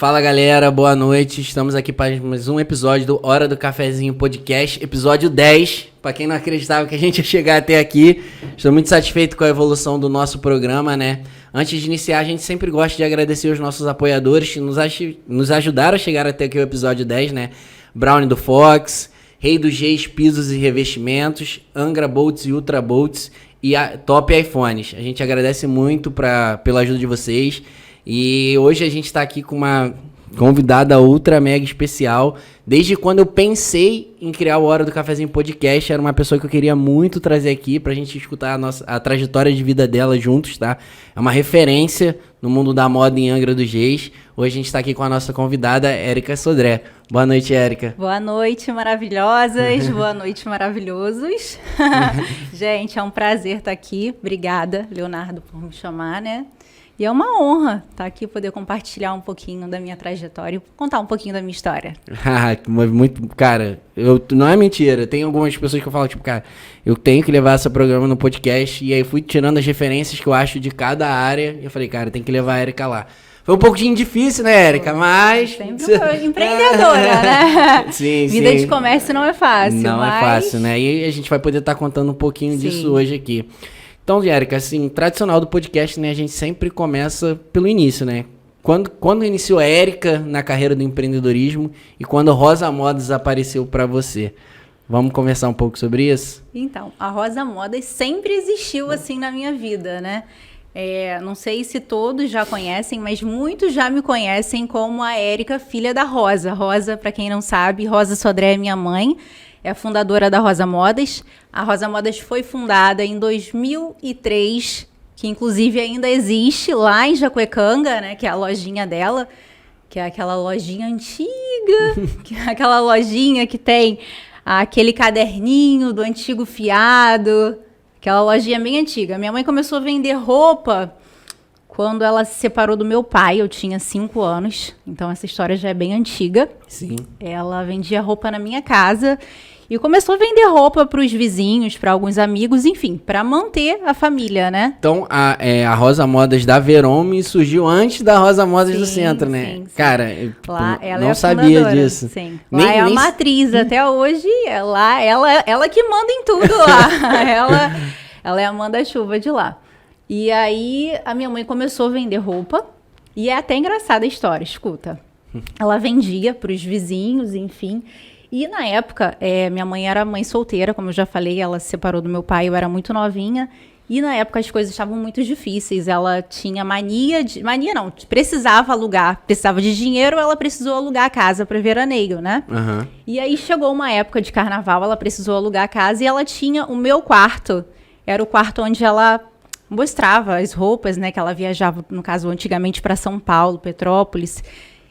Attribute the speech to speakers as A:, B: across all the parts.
A: Fala galera, boa noite, estamos aqui para mais um episódio do Hora do Cafezinho Podcast, episódio 10, para quem não acreditava que a gente ia chegar até aqui, estou muito satisfeito com a evolução do nosso programa, né? Antes de iniciar, a gente sempre gosta de agradecer os nossos apoiadores que nos ajudaram a chegar até aqui o episódio 10, né? Brownie do Fox, Rei dos Reis Pisos e Revestimentos, Angra Bolts e Ultra Bolts e a Top iPhones. A gente agradece muito pela ajuda de vocês. E hoje a gente está aqui com uma convidada ultra mega especial. Desde quando eu pensei em criar o Hora do Cafezinho Podcast, era uma pessoa que eu queria muito trazer aqui pra gente escutar a trajetória de vida dela juntos, tá? É uma referência no mundo da moda em Angra dos Reis. Hoje a gente tá aqui com a nossa convidada, Érica Sodré. Boa noite, Érica.
B: Boa noite, maravilhosas. Boa noite, maravilhosos. Gente, é um prazer estar aqui. Obrigada, Leonardo, por me chamar, né? E é uma honra estar aqui, poder compartilhar um pouquinho da minha trajetória, contar um pouquinho da minha história.
A: Muito, cara, não é mentira. Tem algumas pessoas que eu falo, tipo, cara, eu tenho que levar esse programa no podcast. E aí fui tirando as referências que eu acho de cada área. E eu falei, cara, tem que levar a Érica lá. Foi um pouquinho difícil, né, Érica? Mas...
B: Sempre empreendedora, né?
A: Sim,
B: Vida de comércio não é fácil.
A: Não é fácil, né? E a gente vai poder estar contando um pouquinho disso hoje aqui. Então, Érica, assim, tradicional do podcast, né? A gente sempre começa pelo início, né? Quando iniciou a Érica na carreira do empreendedorismo e quando Rosa Modas apareceu para você? Vamos conversar um pouco sobre isso?
B: Então, a Rosa Modas sempre existiu assim na minha vida, né? Não sei se todos já conhecem, mas muitos já me conhecem como a Érica, filha da Rosa. Rosa, para quem não sabe, Rosa Sodré é minha mãe. É a fundadora da Rosa Modas. A Rosa Modas foi fundada em 2003, que inclusive ainda existe lá em Jacuecanga, né? Que é a lojinha dela, que é aquela lojinha antiga, que é aquela lojinha que tem aquele caderninho do antigo fiado, aquela lojinha bem antiga. Minha mãe começou a vender roupa quando ela se separou do meu pai. Eu tinha 5 anos, então essa história já é bem antiga.
A: Sim. Ela
B: vendia roupa na minha casa e começou a vender roupa para os vizinhos, para alguns amigos, enfim, para manter a família, né?
A: Então, a Rosa Modas da Verome surgiu antes da Rosa Modas do Centro, né?
B: Sim.
A: Cara, eu
B: lá, ela
A: não
B: é a
A: sabia
B: fundadora,
A: disso.
B: Sim. Lá é a matriz, até hoje, ela que manda em tudo lá. ela é a manda-chuva de lá. E aí, a minha mãe começou a vender roupa, e é até engraçada a história, escuta. Ela vendia para os vizinhos, enfim. E na época, minha mãe era mãe solteira, como eu já falei, ela se separou do meu pai, eu era muito novinha. E na época as coisas estavam muito difíceis, ela tinha precisava alugar, precisava de dinheiro, ela precisou alugar a casa para veraneio, né?
A: Uhum.
B: E aí chegou uma época de carnaval, ela precisou alugar a casa e ela tinha o meu quarto, era o quarto onde ela mostrava as roupas, né, que ela viajava, no caso, antigamente para São Paulo, Petrópolis,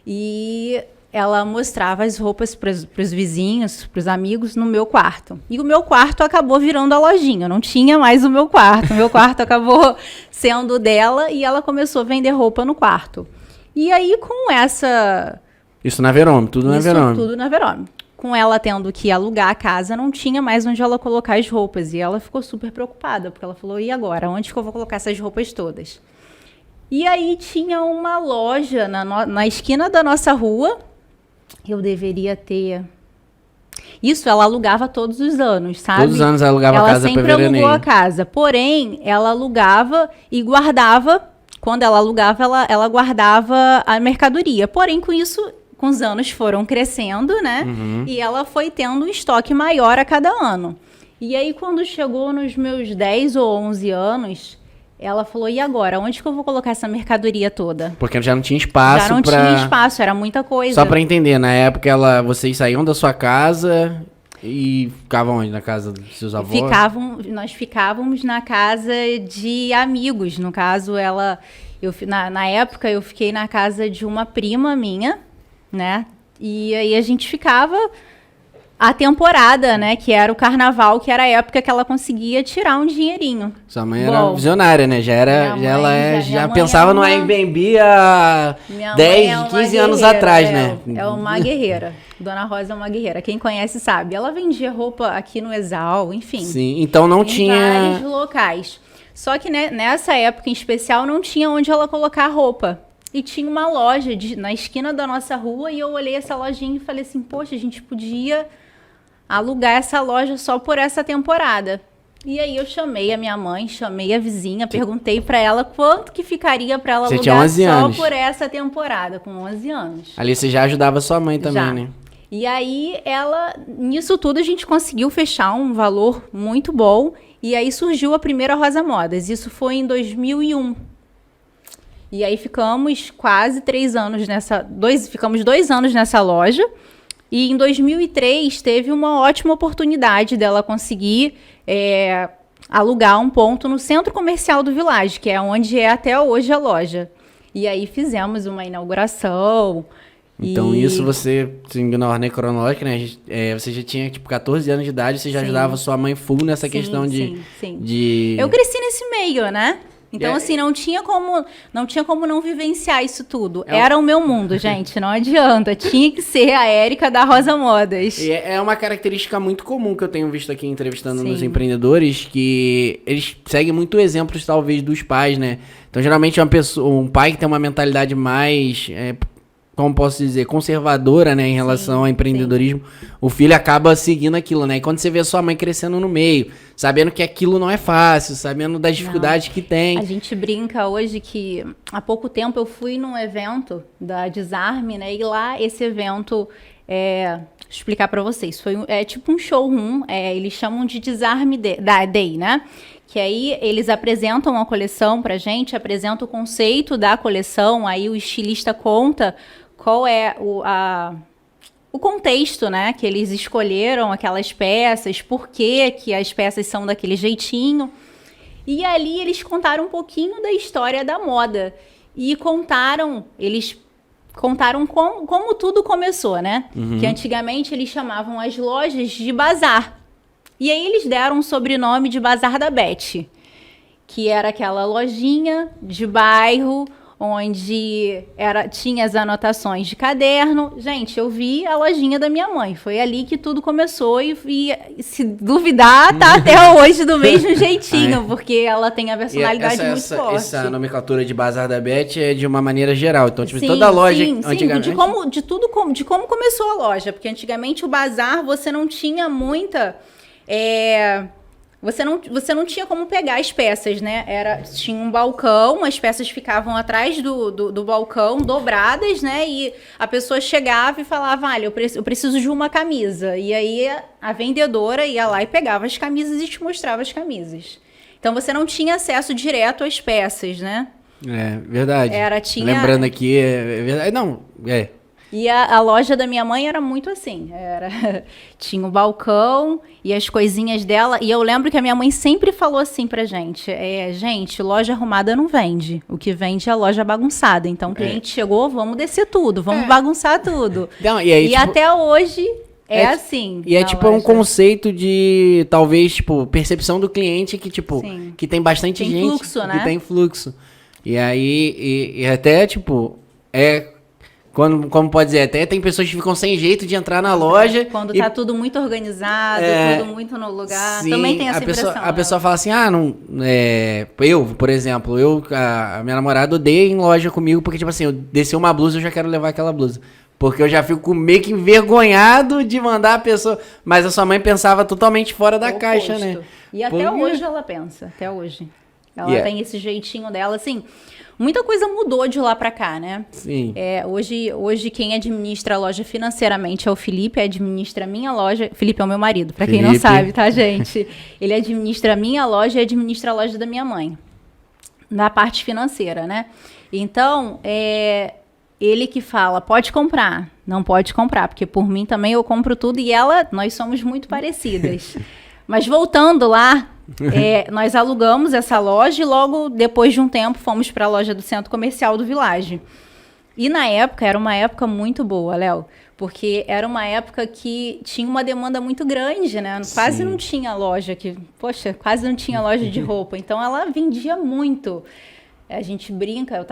B: e ela mostrava as roupas para os vizinhos, para os amigos, no meu quarto. E o meu quarto acabou virando a lojinha, eu não tinha mais o meu quarto acabou sendo dela e ela começou a vender roupa no quarto. E aí, com essa...
A: Isso na Verome, tudo na Verome.
B: Tudo na Verome. Com ela tendo que alugar a casa, não tinha mais onde ela colocar as roupas. E ela ficou super preocupada, porque ela falou, e agora? Onde que eu vou colocar essas roupas todas? E aí tinha uma loja na esquina da nossa rua. Eu deveria ter... Isso, ela alugava todos os anos, sabe?
A: Todos os anos ela alugava a casa para veraneio.
B: Ela sempre alugou a casa. Porém, ela alugava e guardava... Quando ela alugava, ela guardava a mercadoria. Porém, com isso... Com os anos foram crescendo, né? Uhum. E ela foi tendo um estoque maior a cada ano. E aí, quando chegou nos meus 10 ou 11 anos, ela falou, e agora? Onde que eu vou colocar essa mercadoria toda?
A: Porque já não tinha espaço.
B: Já não tinha espaço, era muita coisa.
A: Só pra entender, na época vocês saíam da sua casa e ficavam onde? Na casa dos seus avós?
B: Nós ficávamos na casa de amigos. No caso, na época, eu fiquei na casa de uma prima minha, né? E aí a gente ficava a temporada, né? Que era o carnaval, que era a época que ela conseguia tirar um dinheirinho.
A: Sua mãe era visionária, né? Já pensava no Airbnb há 10, 15 anos atrás, né?
B: É uma guerreira. Dona Rosa é uma guerreira. Quem conhece sabe. Ela vendia roupa aqui no Exal, enfim.
A: Sim, então não tinha...
B: Em vários locais. Só que, né, nessa época em especial não tinha onde ela colocar a roupa. e tinha uma loja na esquina da nossa rua, e eu olhei essa lojinha e falei assim, poxa, a gente podia alugar essa loja só por essa temporada. E aí eu chamei a minha mãe, chamei a vizinha, perguntei pra ela quanto que ficaria pra ela alugar só por essa temporada, com 11 anos.
A: Ali você já ajudava sua mãe também,
B: Já.
A: né?
B: E aí nisso tudo a gente conseguiu fechar um valor muito bom, e aí surgiu a primeira Rosa Modas, isso foi em 2001. E aí ficamos quase 3 anos ficamos 2 anos nessa loja, e em 2003 teve uma ótima oportunidade dela conseguir alugar um ponto no centro comercial do Village, que é onde é até hoje a loja. E aí fizemos uma inauguração.
A: Então isso você, seguindo na ordem cronológica, né? Você já tinha, tipo, 14 anos de idade, você já ajudava sua mãe full nessa questão de...
B: Eu cresci nesse meio, né? Então, assim, não tinha como não vivenciar isso tudo. Era o meu mundo, gente, não adianta. Tinha que ser a Érica da Rosa Modas.
A: E é uma característica muito comum que eu tenho visto aqui entrevistando nos empreendedores, que eles seguem muito exemplos, talvez, dos pais, né? Então, geralmente, um pai que tem uma mentalidade mais... como posso dizer, conservadora, né, em relação ao empreendedorismo, o filho acaba seguindo aquilo, né? E quando você vê a sua mãe crescendo no meio, sabendo que aquilo não é fácil, sabendo das dificuldades que tem.
B: A gente brinca hoje que há pouco tempo eu fui num evento da Desarme, né? E lá esse evento, deixa eu explicar para vocês, é tipo um showroom, eles chamam de Desarme Day, né? Que aí eles apresentam a coleção pra gente, apresentam o conceito da coleção, aí o estilista conta qual é o contexto, né, que eles escolheram aquelas peças, por que as peças são daquele jeitinho. E ali eles contaram um pouquinho da história da moda. E eles contaram como tudo começou, né? Que antigamente eles chamavam as lojas de bazar. E aí eles deram um sobrenome de Bazar da Beth, que era aquela lojinha de bairro, onde tinha as anotações de caderno. Gente, eu vi a lojinha da minha mãe. Foi ali que tudo começou e se duvidar, tá até hoje do mesmo jeitinho, porque ela tem a personalidade muito forte.
A: Essa nomenclatura de Bazar da Beth é de uma maneira geral. Então, tipo, toda loja antigamente...
B: de como começou a loja. Porque antigamente o bazar, você não tinha muita... Você não tinha como pegar as peças, né? Tinha um balcão, as peças ficavam atrás do balcão, dobradas, né? E a pessoa chegava e falava, olha, eu preciso de uma camisa. E aí a vendedora ia lá e pegava as camisas e te mostrava as camisas. Então você não tinha acesso direto às peças, né?
A: Verdade. Lembrando aqui, é verdade. Não,
B: E a loja da minha mãe era muito assim, tinha um balcão e as coisinhas dela, e eu lembro que a minha mãe sempre falou assim pra gente, gente, loja arrumada não vende, o que vende é a loja bagunçada, então o cliente chegou, vamos descer tudo, vamos bagunçar tudo.
A: Não, e aí, tipo,
B: até hoje assim.
A: E tipo um conceito de, talvez, tipo, percepção do cliente que, tipo, que tem bastante gente.
B: Fluxo, né?
A: Que tem fluxo. E aí, e até, tipo, como pode dizer, até tem pessoas que ficam sem jeito de entrar na loja.
B: Quando tá tudo muito organizado, tudo muito no lugar.
A: Sim,
B: também tem essa impressão.
A: A pessoa fala assim, eu, por exemplo, a minha namorada odeia ir em loja comigo, porque, tipo assim, eu desci uma blusa, eu já quero levar aquela blusa. Porque eu já fico meio que envergonhado de mandar a pessoa... Mas a sua mãe pensava totalmente fora da caixa, né?
B: E até hoje ela pensa, até hoje. Ela tem esse jeitinho dela, assim... Muita coisa mudou de lá pra cá, né?
A: Sim.
B: Hoje quem administra a loja financeiramente é o Felipe, administra a minha loja. Felipe é o meu marido, pra quem não sabe, tá, gente? Ele administra a minha loja e administra a loja da minha mãe. Na parte financeira, né? Então, ele que fala, pode comprar, não pode comprar, porque por mim também eu compro tudo e nós somos muito parecidas. Mas voltando lá, nós alugamos essa loja e logo depois de um tempo fomos para a loja do Centro Comercial do Village. E na época, era uma época muito boa, Léo, porque era uma época que tinha uma demanda muito grande, né? Quase não tinha loja quase não tinha loja de roupa, então ela vendia muito. A gente brinca,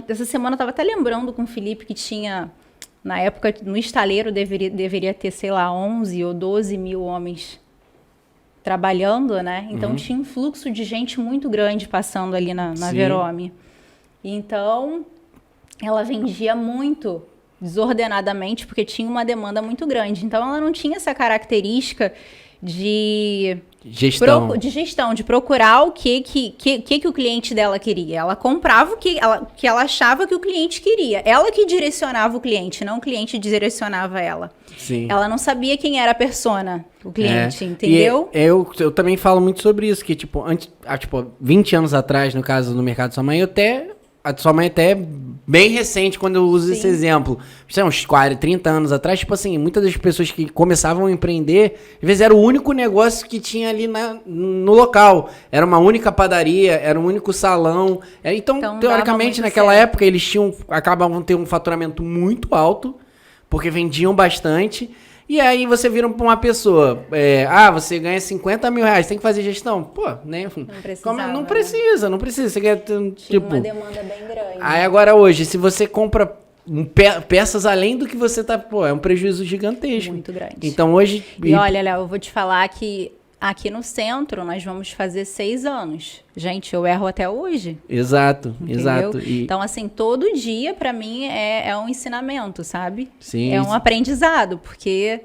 B: essa semana eu estava até lembrando com o Felipe que tinha, na época, no estaleiro deveria ter, sei lá, 11 ou 12 mil homens trabalhando, né? Então tinha um fluxo de gente muito grande passando ali na Verome. Então, ela vendia muito desordenadamente, porque tinha uma demanda muito grande. Então, ela não tinha essa característica de
A: Gestão.
B: de procurar o que o cliente dela queria. Ela comprava o que ela achava que o cliente queria. Ela que direcionava o cliente, não o cliente direcionava ela.
A: Sim.
B: Ela não sabia quem era a persona, o cliente, entendeu?
A: E eu também falo muito sobre isso, que tipo, 20 anos atrás, no caso do mercado da sua mãe, a sua mãe até bem recente, quando eu uso esse exemplo. Sei lá, uns 40, 30 anos atrás, tipo assim, muitas das pessoas que começavam a empreender, às vezes era o único negócio que tinha ali no local. Era uma única padaria, era um único salão. Então teoricamente, naquela época, eles acabavam tendo um faturamento muito alto, porque vendiam bastante. E aí você vira pra uma pessoa, você ganha 50 mil reais, tem que fazer gestão? Pô, né? Não precisa. Você quer
B: tipo, uma demanda bem grande.
A: Aí agora hoje, se você compra peças além do que você tá, é um prejuízo gigantesco.
B: Muito grande.
A: Então hoje...
B: E olha, Léo, eu vou te falar que aqui no centro nós vamos fazer 6 anos. Gente, eu erro até hoje.
A: Exato.
B: Então, assim, todo dia pra mim é um ensinamento, sabe?
A: Sim.
B: É um aprendizado, porque...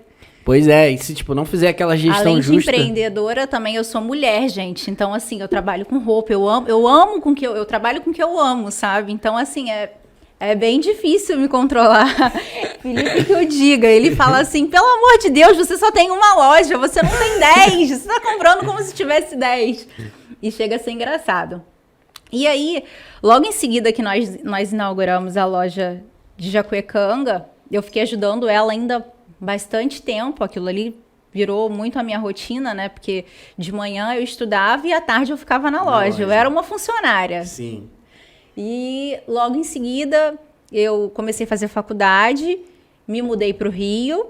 A: Pois é, e se não fizer aquela gestão justa...
B: Além de empreendedora, também eu sou mulher, gente. Então, assim, eu trabalho com roupa, eu trabalho com o que eu amo, sabe? Então, assim, é bem difícil me controlar. Felipe que eu diga, ele fala assim, pelo amor de Deus, você só tem uma loja, você não tem 10, você tá comprando como se tivesse 10. E chega a ser engraçado. E aí, logo em seguida que nós inauguramos a loja de Jacuecanga, eu fiquei ajudando ela ainda bastante tempo, aquilo ali virou muito a minha rotina, né? Porque de manhã eu estudava e à tarde eu ficava na loja. Eu era uma funcionária.
A: Sim.
B: E logo em seguida eu comecei a fazer faculdade, me mudei para o Rio.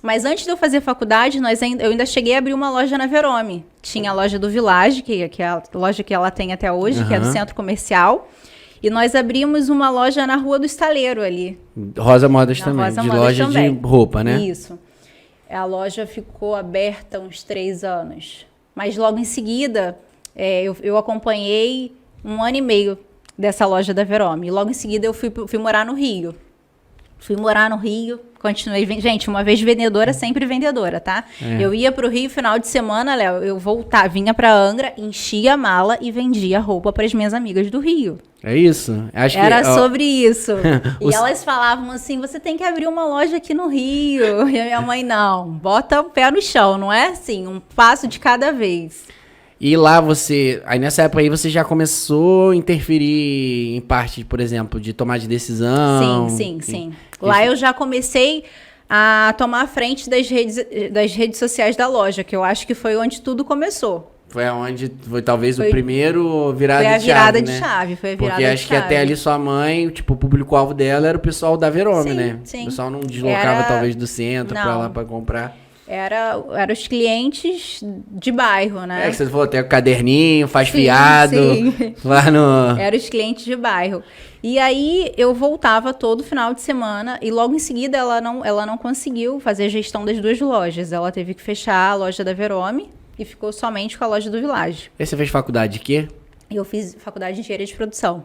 B: Mas antes de eu fazer faculdade, eu ainda cheguei a abrir uma loja na Verome. Tinha a loja do Village, que é a loja que ela tem até hoje, que é do centro comercial. E nós abrimos uma loja na Rua do Estaleiro ali.
A: Rosa Modas também,
B: Rosa
A: de
B: Modas
A: loja
B: também.
A: de roupa, né?
B: Isso. A loja ficou aberta uns 3 anos. Mas logo em seguida, eu acompanhei 1 ano e meio dessa loja da Verome. E logo em seguida eu fui morar no Rio. Continuei... Gente, uma vez vendedora, sempre vendedora, tá? Eu ia pro Rio final de semana, Léo, eu vinha pra Angra, enchia a mala e vendia roupa pras minhas amigas do Rio.
A: É isso.
B: Era sobre isso. E elas falavam assim, você tem que abrir uma loja aqui no Rio. E a minha mãe, não, bota o pé no chão, não é assim, um passo de cada vez.
A: E lá aí nessa época aí você já começou a interferir em parte, por exemplo, de tomar de decisão?
B: Sim. Lá eu já comecei a tomar a frente das redes sociais da loja, que eu acho que foi onde tudo começou.
A: Foi talvez o primeiro virada de chave,
B: Foi a virada
A: de
B: chave.
A: Porque acho que até ali sua mãe, o público-alvo dela era o pessoal da Verome, né?
B: Sim.
A: O pessoal não deslocava talvez do centro pra lá pra comprar.
B: Era os clientes de bairro, né?
A: Que você falou, tem o caderninho, faz fiado.
B: Sim.
A: Lá no...
B: Era os clientes de bairro. E aí eu voltava todo final de semana e logo em seguida ela não conseguiu fazer a gestão das 2 lojas. Ela teve que fechar a loja da Verome e ficou somente com a loja do Village.
A: E você fez faculdade de quê?
B: Eu fiz faculdade de engenharia de produção.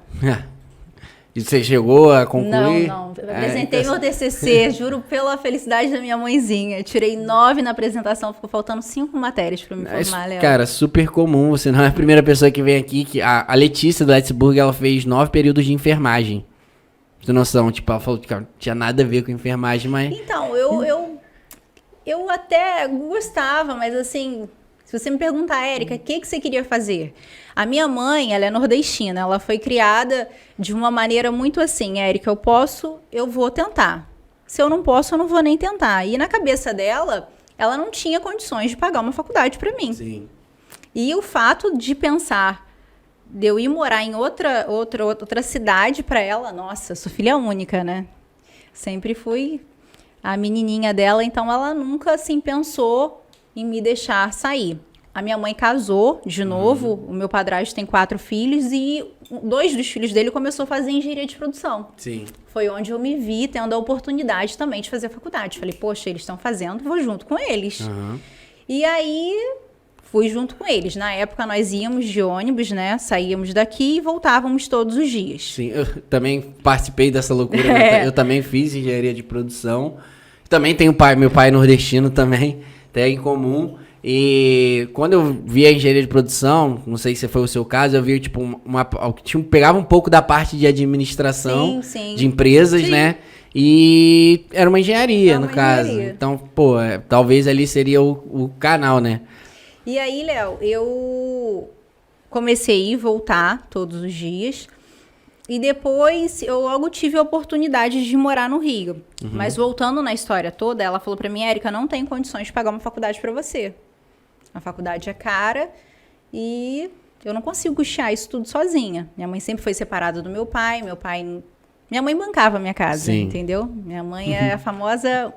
A: E você chegou a concluir?
B: Não. Eu apresentei meu TCC, juro pela felicidade da minha mãezinha. Tirei 9 na apresentação, ficou faltando 5 matérias pra me formar, Léo.
A: Cara, super comum. Você não é a primeira pessoa que vem aqui. Que a Letícia do Let'sburg, ela fez 9 períodos de enfermagem. Você tem noção? Ela falou que não tinha nada a ver com enfermagem, mas...
B: Então, eu até gostava, mas assim... Se você me perguntar, Érica, o que você queria fazer? A minha mãe, ela é nordestina, ela foi criada de uma maneira muito assim, Érica, eu vou tentar. Se eu não posso, eu não vou nem tentar. E na cabeça dela, ela não tinha condições de pagar uma faculdade para mim.
A: Sim.
B: E o fato de pensar, de eu ir morar em outra cidade para ela, nossa, eu sou filha única, né? Sempre fui a menininha dela, então ela nunca assim pensou em me deixar sair. A minha mãe casou de novo, o meu padrasto tem 4 filhos e 2 dos filhos dele começou a fazer engenharia de produção.
A: Sim.
B: Foi onde eu me vi tendo a oportunidade também de fazer faculdade. Falei, poxa, eles estão fazendo, vou junto com eles. E aí fui junto com eles. Na época nós íamos de ônibus, né? Saíamos daqui e voltávamos todos os dias.
A: Sim, eu também participei dessa loucura. Eu também fiz engenharia de produção. Também tenho meu pai é nordestino também, até em comum. E quando eu vi a engenharia de produção, não sei se foi o seu caso, eu vi tipo pegava um pouco da parte de administração de empresas, né? E era uma engenharia, no caso. Então, pô, talvez ali seria o canal, né?
B: E aí, Léo, eu comecei a ir voltar todos os dias. E depois eu logo tive a oportunidade de morar no Rio. Mas voltando na história toda, ela falou pra mim, Érica, não tem condições de pagar uma faculdade pra você. A faculdade é cara e eu não consigo custear isso tudo sozinha. Minha mãe sempre foi separada do meu pai. Minha mãe bancava a minha casa, entendeu? Minha mãe é a famosa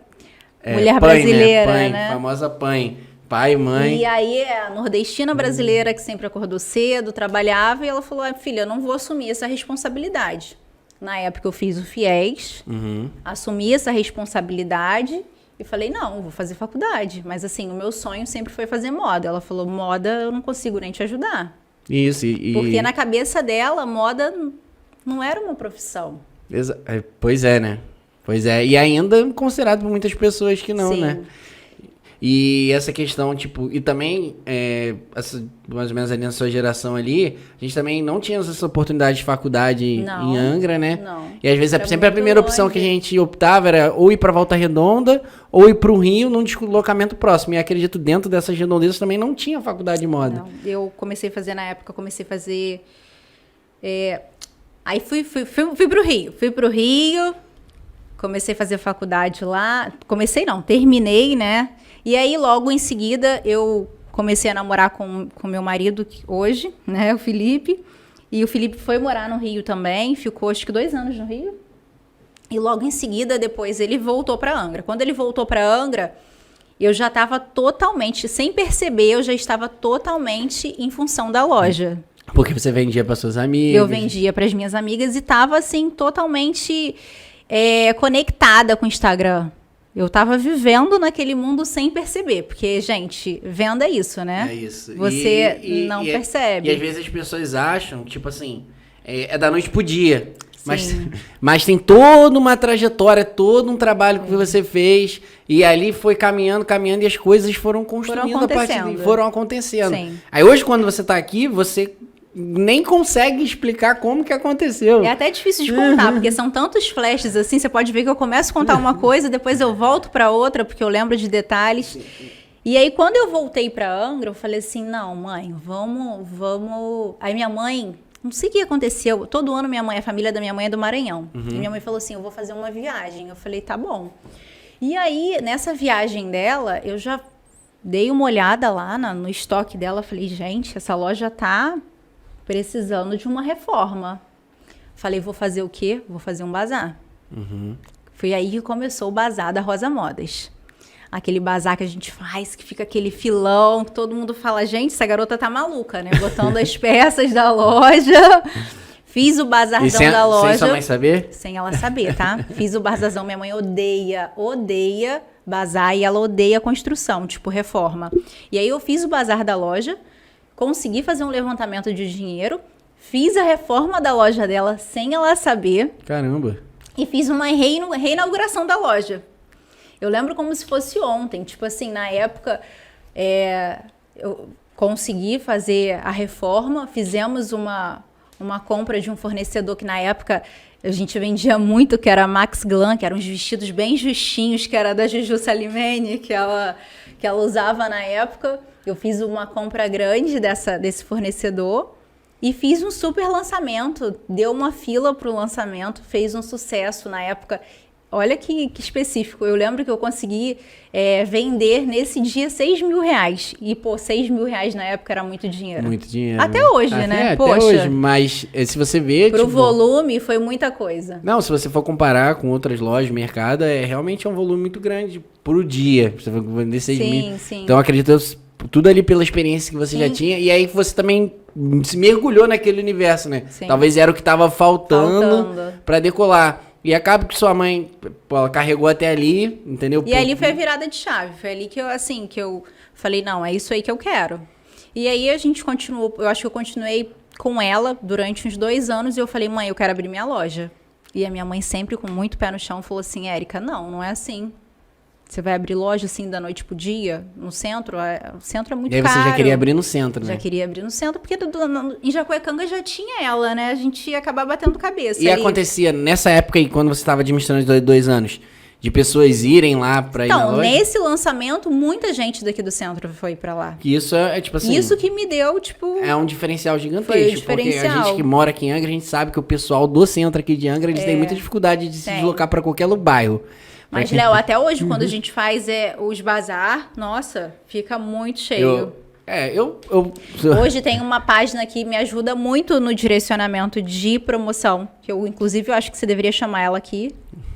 B: mulher brasileira, né?
A: Famosa PAN. Pai, mãe.
B: E aí a nordestina brasileira que sempre acordou cedo, trabalhava, e ela falou, filha, eu não vou assumir essa responsabilidade. Na época eu fiz o FIES, assumi essa responsabilidade e falei, não, vou fazer faculdade. Mas assim, o meu sonho sempre foi fazer moda. Ela falou, moda eu não consigo nem te ajudar.
A: Isso,
B: Porque na cabeça dela, moda não era uma profissão.
A: Pois é, né? Pois é. E ainda considerado por muitas pessoas que não, né? E essa questão, tipo, e também, mais ou menos ali na sua geração ali, a gente também não tinha essa oportunidade de faculdade em Angra, né?
B: Não.
A: E às vezes sempre a primeira opção que a gente optava era ou ir pra Volta Redonda ou ir pro Rio num deslocamento próximo. E acredito, dentro dessas redondezas também não tinha faculdade de moda.
B: Não. Eu comecei a fazer, na época, aí fui pro Rio. Fui pro Rio, comecei a fazer faculdade lá. Terminei, né? E aí, logo em seguida, eu comecei a namorar com meu marido hoje, né, o Felipe. E o Felipe foi morar no Rio também, ficou acho que 2 anos no Rio. E logo em seguida, depois, ele voltou para Angra. Quando ele voltou para Angra, eu já estava totalmente, sem perceber, eu já estava totalmente em função da loja.
A: Porque você vendia para suas amigas?
B: Eu vendia para as minhas amigas e estava, assim, totalmente conectada com o Instagram. Eu tava vivendo naquele mundo sem perceber, porque, gente, venda é isso, né?
A: É isso.
B: Você não percebe.
A: E às vezes as pessoas acham, tipo assim, é da noite pro dia. Mas tem toda uma trajetória, todo um trabalho que você fez, e ali foi caminhando, e as coisas foram construindo foram acontecendo.
B: Sim.
A: Aí hoje, quando você tá aqui, você nem consegue explicar como que aconteceu.
B: É até difícil de contar, porque são tantos flashes assim, você pode ver que eu começo a contar uma coisa, depois eu volto para outra, porque eu lembro de detalhes. E aí, quando eu voltei para Angra, eu falei assim, não, mãe, vamos... Aí minha mãe, não sei o que aconteceu, todo ano a família da minha mãe é do Maranhão. E minha mãe falou assim, eu vou fazer uma viagem. Eu falei, tá bom. E aí, nessa viagem dela, eu já dei uma olhada lá no estoque dela, falei, gente, essa loja tá precisando de uma reforma. Falei, vou fazer o quê? Vou fazer um bazar. Foi aí que começou o bazar da Rosa Modas. Aquele bazar que a gente faz, que fica aquele filão, que todo mundo fala, gente, essa garota tá maluca, né? Botando as peças da loja. Fiz o bazarzão da loja.
A: Sem sua mãe saber?
B: Sem ela saber, tá? Fiz o bazarzão. Minha mãe odeia bazar e ela odeia construção, tipo reforma. E aí eu fiz o bazar da loja, consegui fazer um levantamento de dinheiro, fiz a reforma da loja dela sem ela saber.
A: Caramba!
B: E fiz uma reinauguração da loja. Eu lembro como se fosse ontem. Tipo assim, na época, eu consegui fazer a reforma, fizemos uma compra de um fornecedor que na época a gente vendia muito, que era a Max Glam, que eram uns vestidos bem justinhos, que era da Juju Salimene, que ela usava na época. Eu fiz uma compra grande desse fornecedor e fiz um super lançamento. Deu uma fila para o lançamento, fez um sucesso na época. Olha que específico. Eu lembro que eu consegui vender nesse dia 6 mil reais. E, pô, 6 mil reais na época era muito dinheiro.
A: Muito dinheiro.
B: Até hoje, né?
A: Poxa. Até hoje, mas se você ver...
B: Pro volume, foi muita coisa.
A: Não, se você for comparar com outras lojas, mercado, realmente é um volume muito grande por dia. Você vai vender 6 mil.
B: Sim.
A: Então, acredito, tudo ali pela experiência que você já tinha. E aí você também se mergulhou naquele universo, né?
B: Sim.
A: Talvez era o que tava faltando para decolar. E acaba que sua mãe, ela carregou até ali, entendeu?
B: E ali foi a virada de chave. Foi ali que eu falei, não, é isso aí que eu quero. E aí a gente continuou, eu acho que eu continuei com ela durante uns 2 anos e eu falei, mãe, eu quero abrir minha loja. E a minha mãe sempre com muito pé no chão falou assim, Érica, não é assim. Você vai abrir loja assim da noite pro dia, no centro? O centro é muito caro.
A: E aí você já queria abrir no centro, né?
B: Já queria abrir no centro, porque em Jacuecanga já tinha ela, né? A gente ia acabar batendo cabeça.
A: E ali acontecia, nessa época aí, quando você estava administrando os 2 anos, de pessoas irem lá pra ir na loja?
B: Então, nesse lançamento, muita gente daqui do centro foi pra lá.
A: Que isso é tipo assim...
B: Isso que me deu, tipo...
A: É um diferencial gigantesco.
B: Foi o diferencial.
A: Porque a gente que mora aqui em Angra, a gente sabe que o pessoal do centro aqui de Angra, eles têm muita dificuldade de se deslocar pra qualquer bairro.
B: Mas, Léo, até hoje, quando a gente faz os bazar, nossa, fica muito cheio. Hoje tem uma página que me ajuda muito no direcionamento de promoção, que eu, inclusive, eu acho que você deveria chamar ela aqui.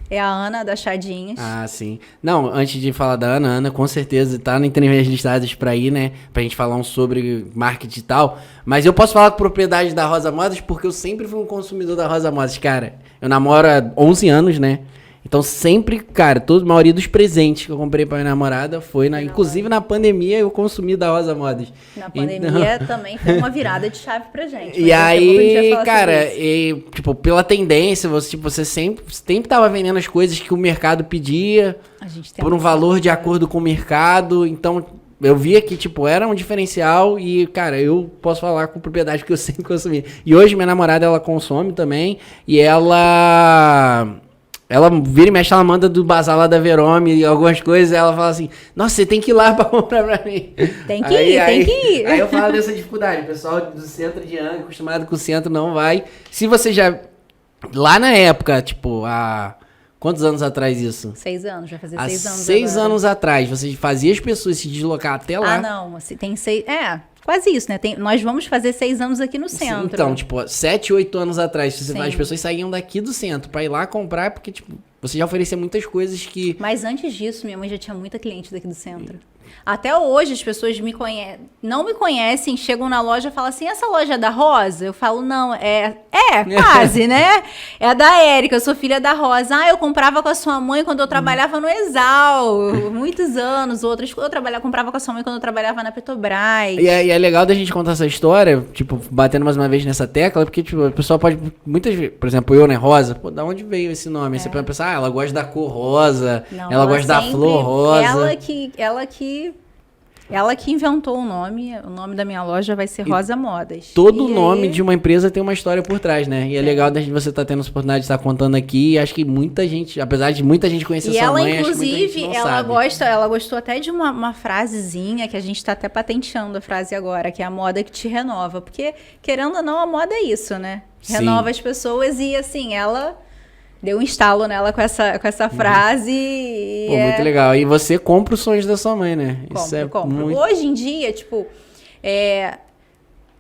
B: É a Ana, da Chadinhas.
A: Ah, sim. Não, antes de falar da Ana, com certeza tá entre as listadas pra ir, né? Pra gente falar sobre marketing e tal. Mas eu posso falar com propriedade da Rosa Modas, porque eu sempre fui um consumidor da Rosa Modas. Cara, eu namoro há 11 anos, né? Então sempre, cara, a maioria dos presentes que eu comprei pra minha namorada foi, inclusive na pandemia, eu consumi da Rosa Modas.
B: Na pandemia também foi uma virada de chave pra gente.
A: E aí, cara, tipo, pela tendência, você sempre tava vendendo as coisas que o mercado pedia por um valor de acordo com o mercado. Então, eu via que, tipo, era um diferencial e, cara, eu posso falar com propriedade que eu sempre consumi. E hoje minha namorada, ela consome também e ela vira e mexe, ela manda do bazar lá da Verome e algumas coisas, ela fala assim, nossa, você tem que ir lá pra comprar pra mim.
B: Tem que ir.
A: Aí eu falo dessa dificuldade, o pessoal do centro de Angra, acostumado com o centro, não vai. Se você já, lá na época, tipo, há quantos anos atrás isso?
B: 6 anos, vai fazer 6 anos
A: 6 anos atrás, você fazia as pessoas se deslocar até lá.
B: Ah, não, assim, tem 6, quase isso, né? Nós vamos fazer 6 anos aqui no centro.
A: Então, tipo, 7, 8 anos atrás, as pessoas saíam daqui do centro pra ir lá comprar, porque, tipo, você já oferecia muitas coisas que...
B: Mas antes disso, minha mãe já tinha muita cliente daqui do centro. Até hoje as pessoas não me conhecem, chegam na loja e falam assim, essa loja é da Rosa? Eu falo, não, quase, né? É da Érica, eu sou filha da Rosa. Ah, eu comprava com a sua mãe quando eu trabalhava no Exal, muitos anos, outras. Comprava com a sua mãe quando eu trabalhava na Petrobras.
A: E é legal da gente contar essa história, tipo, batendo mais uma vez nessa tecla, porque, tipo, a pessoa pode, muitas vezes, por exemplo, eu, né, Rosa, pô, da onde veio esse nome? Aí você pode pensar, ela gosta da cor rosa, não, ela gosta da flor rosa.
B: Ela que inventou o nome da minha loja vai ser Rosa Modas.
A: Todo nome de uma empresa tem uma história por trás, né? E é legal da gente, você estar tendo essa oportunidade de estar contando aqui, e acho que muita gente, apesar de muita gente conhecer sua mãe, acho que muita gente não sabe.
B: Ela gostou até de uma frasezinha, que a gente está até patenteando a frase agora, que é a moda que te renova. Porque, querendo ou não, a moda é isso, né? Renova as pessoas e, assim, ela... Deu um estalo nela com essa frase.
A: Pô, muito legal. E você compra os sonhos da sua mãe, né?
B: Compro. Muito... Hoje em dia, tipo,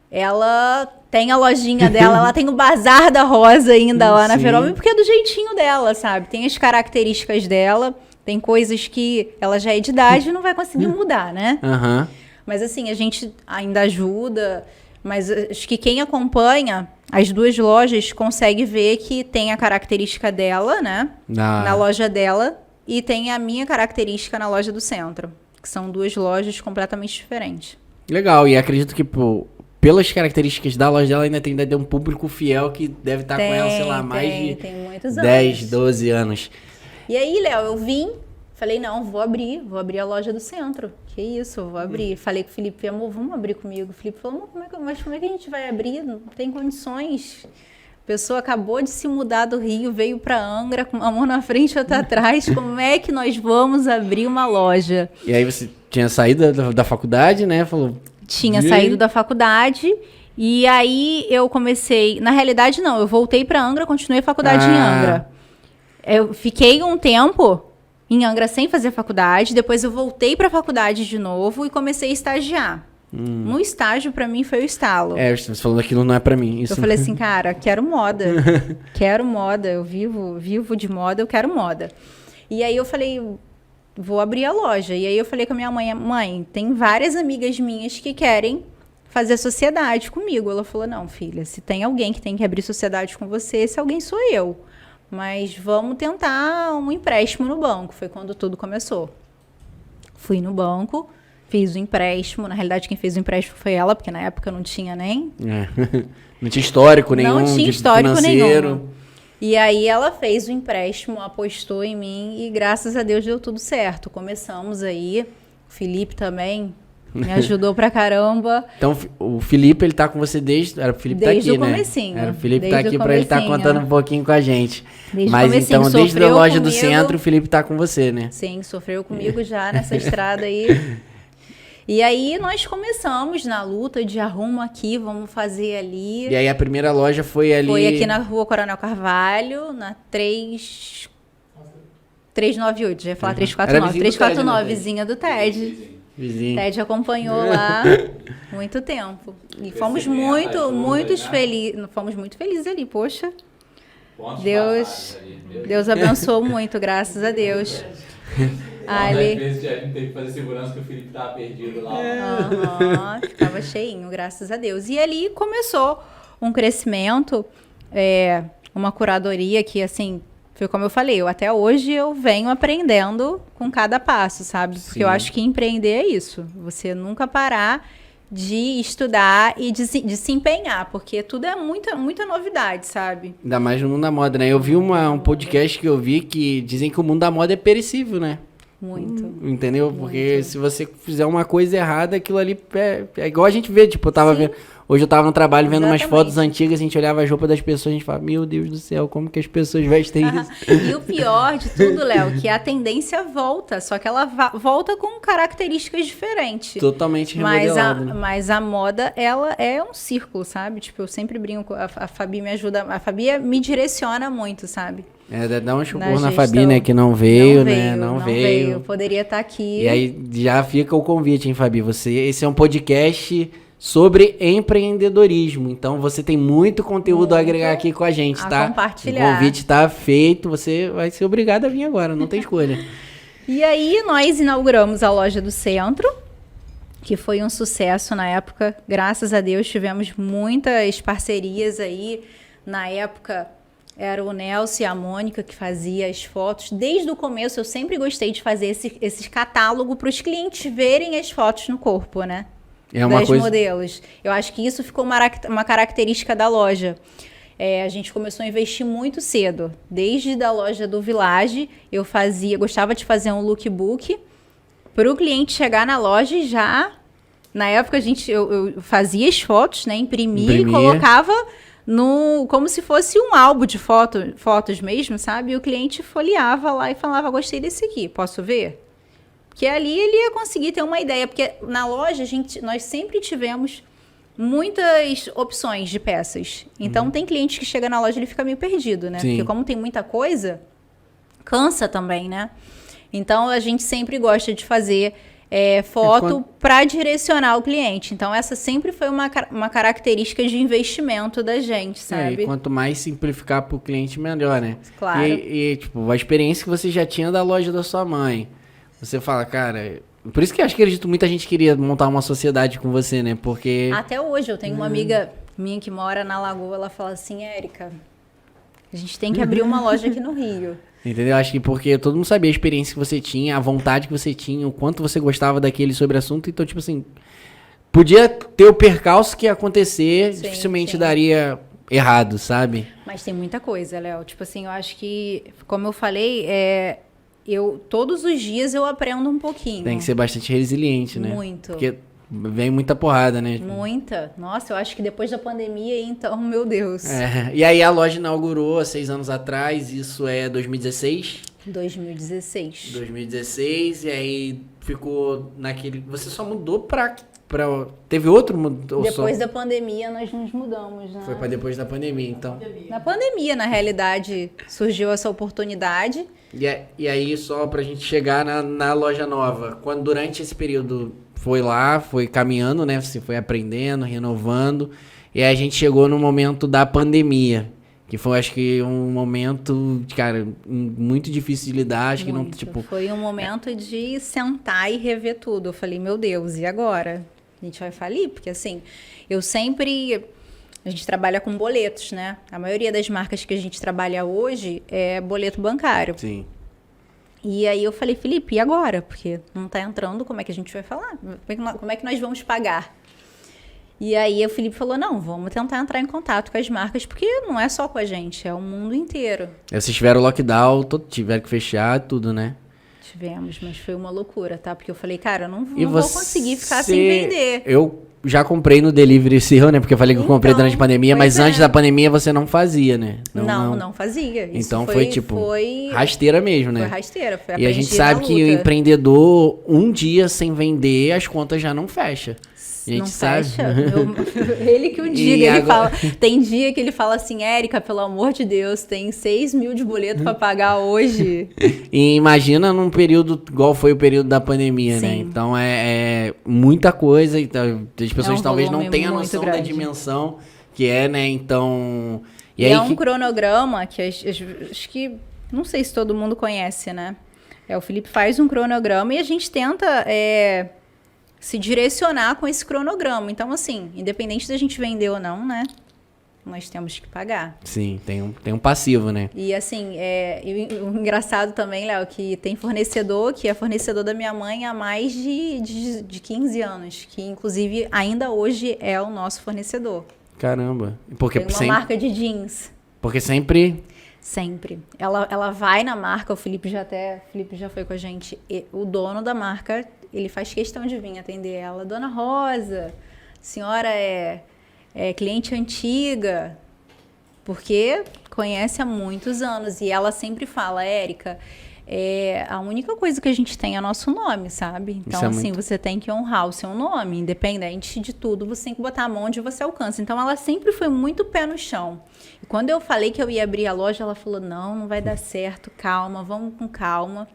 B: ela tem a lojinha dela, ela tem o Bazar da Rosa ainda lá na Verome, porque é do jeitinho dela, sabe? Tem as características dela, tem coisas que ela já é de idade e não vai conseguir mudar, né?
A: Uhum.
B: Mas assim, a gente ainda ajuda... Mas acho que quem acompanha as 2 lojas consegue ver que tem a característica dela, né? Na loja dela. E tem a minha característica na loja do centro. Que são 2 lojas completamente diferentes.
A: Legal. E acredito que, pelas características da loja dela, ainda tem um público fiel que deve estar com ela, sei lá, mais de 10, 12 anos.
B: E aí, Léo, eu vim... Falei, não, vou abrir a loja do centro. Que isso, vou abrir. Falei com o Felipe, amor, vamos abrir comigo. O Felipe falou, mas como é que a gente vai abrir? Não tem condições. A pessoa acabou de se mudar do Rio, veio para Angra, com uma mão na frente e outra atrás. Como é que nós vamos abrir uma loja?
A: E aí você tinha saído da faculdade, né?
B: Tinha saído da faculdade. E aí eu comecei... Na realidade, não. Eu voltei para Angra, continuei a faculdade em Angra. Eu fiquei um tempo... em Angra sem fazer faculdade, depois eu voltei pra faculdade de novo e comecei a estagiar. No estágio, pra mim, foi o estalo.
A: Você falou aquilo não é pra mim. Isso.
B: Eu falei assim, cara, quero moda. Quero moda, eu vivo de moda, eu quero moda. E aí eu falei, vou abrir a loja. E aí eu falei com a minha mãe, tem várias amigas minhas que querem fazer sociedade comigo. Ela falou, não, filha, se tem alguém que tem que abrir sociedade com você, esse alguém sou eu. Mas vamos tentar um empréstimo no banco. Foi quando tudo começou. Fui no banco, fiz o empréstimo. Na realidade, quem fez o empréstimo foi ela, porque na época não tinha nem...
A: Não tinha histórico nenhum,
B: não tinha histórico
A: financeiro.
B: nenhum. E aí ela fez o empréstimo, apostou em mim e graças a Deus deu tudo certo. Começamos aí, o Felipe também me ajudou pra caramba.
A: Então o Felipe, ele tá com você desde... Era o Felipe
B: Desde
A: tá aqui,
B: o
A: né?
B: comecinho.
A: Era o Felipe
B: Desde
A: tá aqui
B: o
A: pra ele estar
B: comecinho.
A: contando um pouquinho com a gente.
B: Desde o
A: Mas
B: comecinho,
A: então, desde a
B: sofreu
A: loja do
B: comigo.
A: centro, o Felipe tá com você, né?
B: Sim, sofreu comigo já nessa estrada aí. E aí nós começamos na luta de arruma aqui, vamos fazer ali.
A: E aí a primeira loja foi ali...
B: Foi aqui na rua Coronel Carvalho, na 398, já ia falar 349. 349, vizinha do TED.
A: Vizinho.
B: TED acompanhou lá muito tempo. E fomos muito felizes ali, poxa. Deus abençoou muito, graças a Deus.
C: Às vezes a gente teve que fazer segurança que o Felipe tava perdido lá.
B: Ficava cheinho, graças a Deus. E ali começou um crescimento, uma curadoria que, assim, foi como eu falei, até hoje eu venho aprendendo com cada passo, sabe? Porque
A: Sim.
B: eu acho que empreender é isso. Você nunca parar de estudar e de se empenhar, porque tudo é muita novidade, sabe?
A: Ainda mais no mundo da moda, né? Eu vi um podcast que eu vi que dizem que o mundo da moda é perecível, né?
B: Muito.
A: Entendeu? Porque se você fizer uma coisa errada, aquilo ali é igual a gente vê, tipo, eu tava vendo... Hoje eu tava no trabalho vendo umas fotos antigas, a gente olhava as roupas das pessoas, a gente fala, meu Deus do céu, como que as pessoas vestem isso?
B: E o pior de tudo, Léo, que a tendência volta, só que ela volta com características diferentes.
A: Totalmente remodelado, né?
B: Mas a moda, ela é um círculo, sabe? Tipo, eu sempre brinco, a Fabi me ajuda, a Fabi me direciona muito, sabe?
A: Dá um chupor na Fabi, né? Que não veio, né? Não veio.
B: Poderia estar aqui.
A: E aí já fica o convite, hein, Fabi? Esse é um podcast sobre empreendedorismo. Então você tem muito conteúdo a agregar aqui com a gente, tá?
B: Compartilhar.
A: O convite tá feito, você vai ser obrigado a vir agora, não tem escolha.
B: E aí nós inauguramos a loja do centro, que foi um sucesso na época. Graças a Deus tivemos muitas parcerias aí. Na época era o Nelson e a Mônica que fazia as fotos. Desde o começo eu sempre gostei de fazer esse catálogo para os clientes verem as fotos no corpo, né? Das modelos. Eu acho que isso ficou uma característica da loja. A gente começou a investir muito cedo. Desde da loja do Village, eu gostava de fazer um lookbook para o cliente chegar na loja e já... Na época eu fazia as fotos, né? Imprimia e colocava como se fosse um álbum de fotos mesmo, sabe? E o cliente folheava lá e falava, gostei desse aqui, posso ver? Porque ali ele ia conseguir ter uma ideia, porque na loja nós sempre tivemos muitas opções de peças. Então tem cliente que chega na loja e ele fica meio perdido, né?
A: Sim.
B: Porque como tem muita coisa, cansa também, né? Então a gente sempre gosta de fazer foto para direcionar o cliente. Então essa sempre foi uma característica de investimento da gente, sabe?
A: E quanto mais simplificar para o cliente, melhor, né?
B: Claro.
A: E tipo, a experiência que você já tinha da loja da sua mãe. Você fala, cara... Por isso que eu acredito que muita gente queria montar uma sociedade com você, né? Porque...
B: Até hoje, eu tenho uma amiga minha que mora na Lagoa, ela fala assim, Érica, a gente tem que abrir uma loja aqui no Rio.
A: Entendeu? Acho que porque todo mundo sabia a experiência que você tinha, a vontade que você tinha, o quanto você gostava daquele sobre assunto. Então, tipo assim, podia ter o percalço que ia acontecer, dificilmente daria errado, sabe?
B: Mas tem muita coisa, Léo. Tipo assim, eu acho que, como eu falei, todos os dias eu aprendo um pouquinho.
A: Tem que ser bastante resiliente, né?
B: Muito.
A: Porque vem muita porrada, né?
B: Muita. Nossa, eu acho que depois da pandemia, então, meu Deus.
A: E aí a loja inaugurou há 6 anos atrás, isso é 2016?
B: 2016.
A: 2016, e aí ficou naquele... Você só mudou pra teve outro?
B: Depois da pandemia nós nos mudamos, né?
A: Foi pra depois da pandemia, então.
B: Na pandemia, na realidade, surgiu essa oportunidade.
A: E aí, só pra gente chegar na loja nova, durante esse período foi caminhando, né? Você foi aprendendo, renovando, e aí a gente chegou no momento da pandemia, que foi, acho que, um momento, cara, muito difícil de lidar, acho que não, tipo...
B: Foi um momento de sentar e rever tudo. Eu falei, meu Deus, e agora? A gente vai falir? Porque, assim, a gente trabalha com boletos, né? A maioria das marcas que a gente trabalha hoje é boleto bancário.
A: Sim.
B: E aí eu falei, Felipe, e agora? Porque não tá entrando, como é que a gente vai falar? Como é que nós vamos pagar? E aí o Felipe falou, não, vamos tentar entrar em contato com as marcas, porque não é só com a gente, é o mundo inteiro.
A: Vocês tiveram lockdown, tiveram que fechar tudo, né?
B: Tivemos, mas foi uma loucura, tá? Porque eu falei, cara, eu não vou conseguir ficar sem vender.
A: Eu já comprei no Delivery Seal, né? Porque eu falei que eu comprei durante a pandemia, mas antes da pandemia você não fazia, né?
B: Não fazia. Isso
A: então foi tipo rasteira mesmo, né?
B: Foi rasteira, foi
A: E a gente sabe que o empreendedor, um dia sem vender, as contas já não fecham. A gente
B: não
A: sabe.
B: Fecha. Ele que o diga, ele fala. Tem dia que ele fala assim, Érica, pelo amor de Deus, tem 6 mil de boleto pra pagar hoje.
A: E imagina num período igual foi o período da pandemia, né? Então é muita coisa. Então, as pessoas talvez não tenham noção da dimensão que é, né? Então.
B: E aí um cronograma que acho que. Não sei se todo mundo conhece, né? O Felipe faz um cronograma e a gente tenta. Se direcionar com esse cronograma. Então, assim, independente da gente vender ou não, né? Nós temos que pagar.
A: Sim, tem um passivo, né?
B: E, assim, o engraçado também, Léo, que tem fornecedor, que é fornecedor da minha mãe há mais de 15 anos. Que, inclusive, ainda hoje é o nosso fornecedor.
A: Caramba. Porque
B: tem uma marca de jeans.
A: Porque sempre...
B: Sempre. Ela vai na marca, o Felipe já foi com a gente. O dono da marca, ele faz questão de vir atender ela. Dona Rosa, a senhora é cliente antiga, porque conhece há muitos anos. E ela sempre fala, Érica, a única coisa que a gente tem é nosso nome, sabe? Então, assim, você tem que honrar o seu nome, independente de tudo, você tem que botar a mão onde você alcança. Então, ela sempre foi muito pé no chão. E quando eu falei que eu ia abrir a loja, ela falou, não vai dar certo, calma, vamos com calma.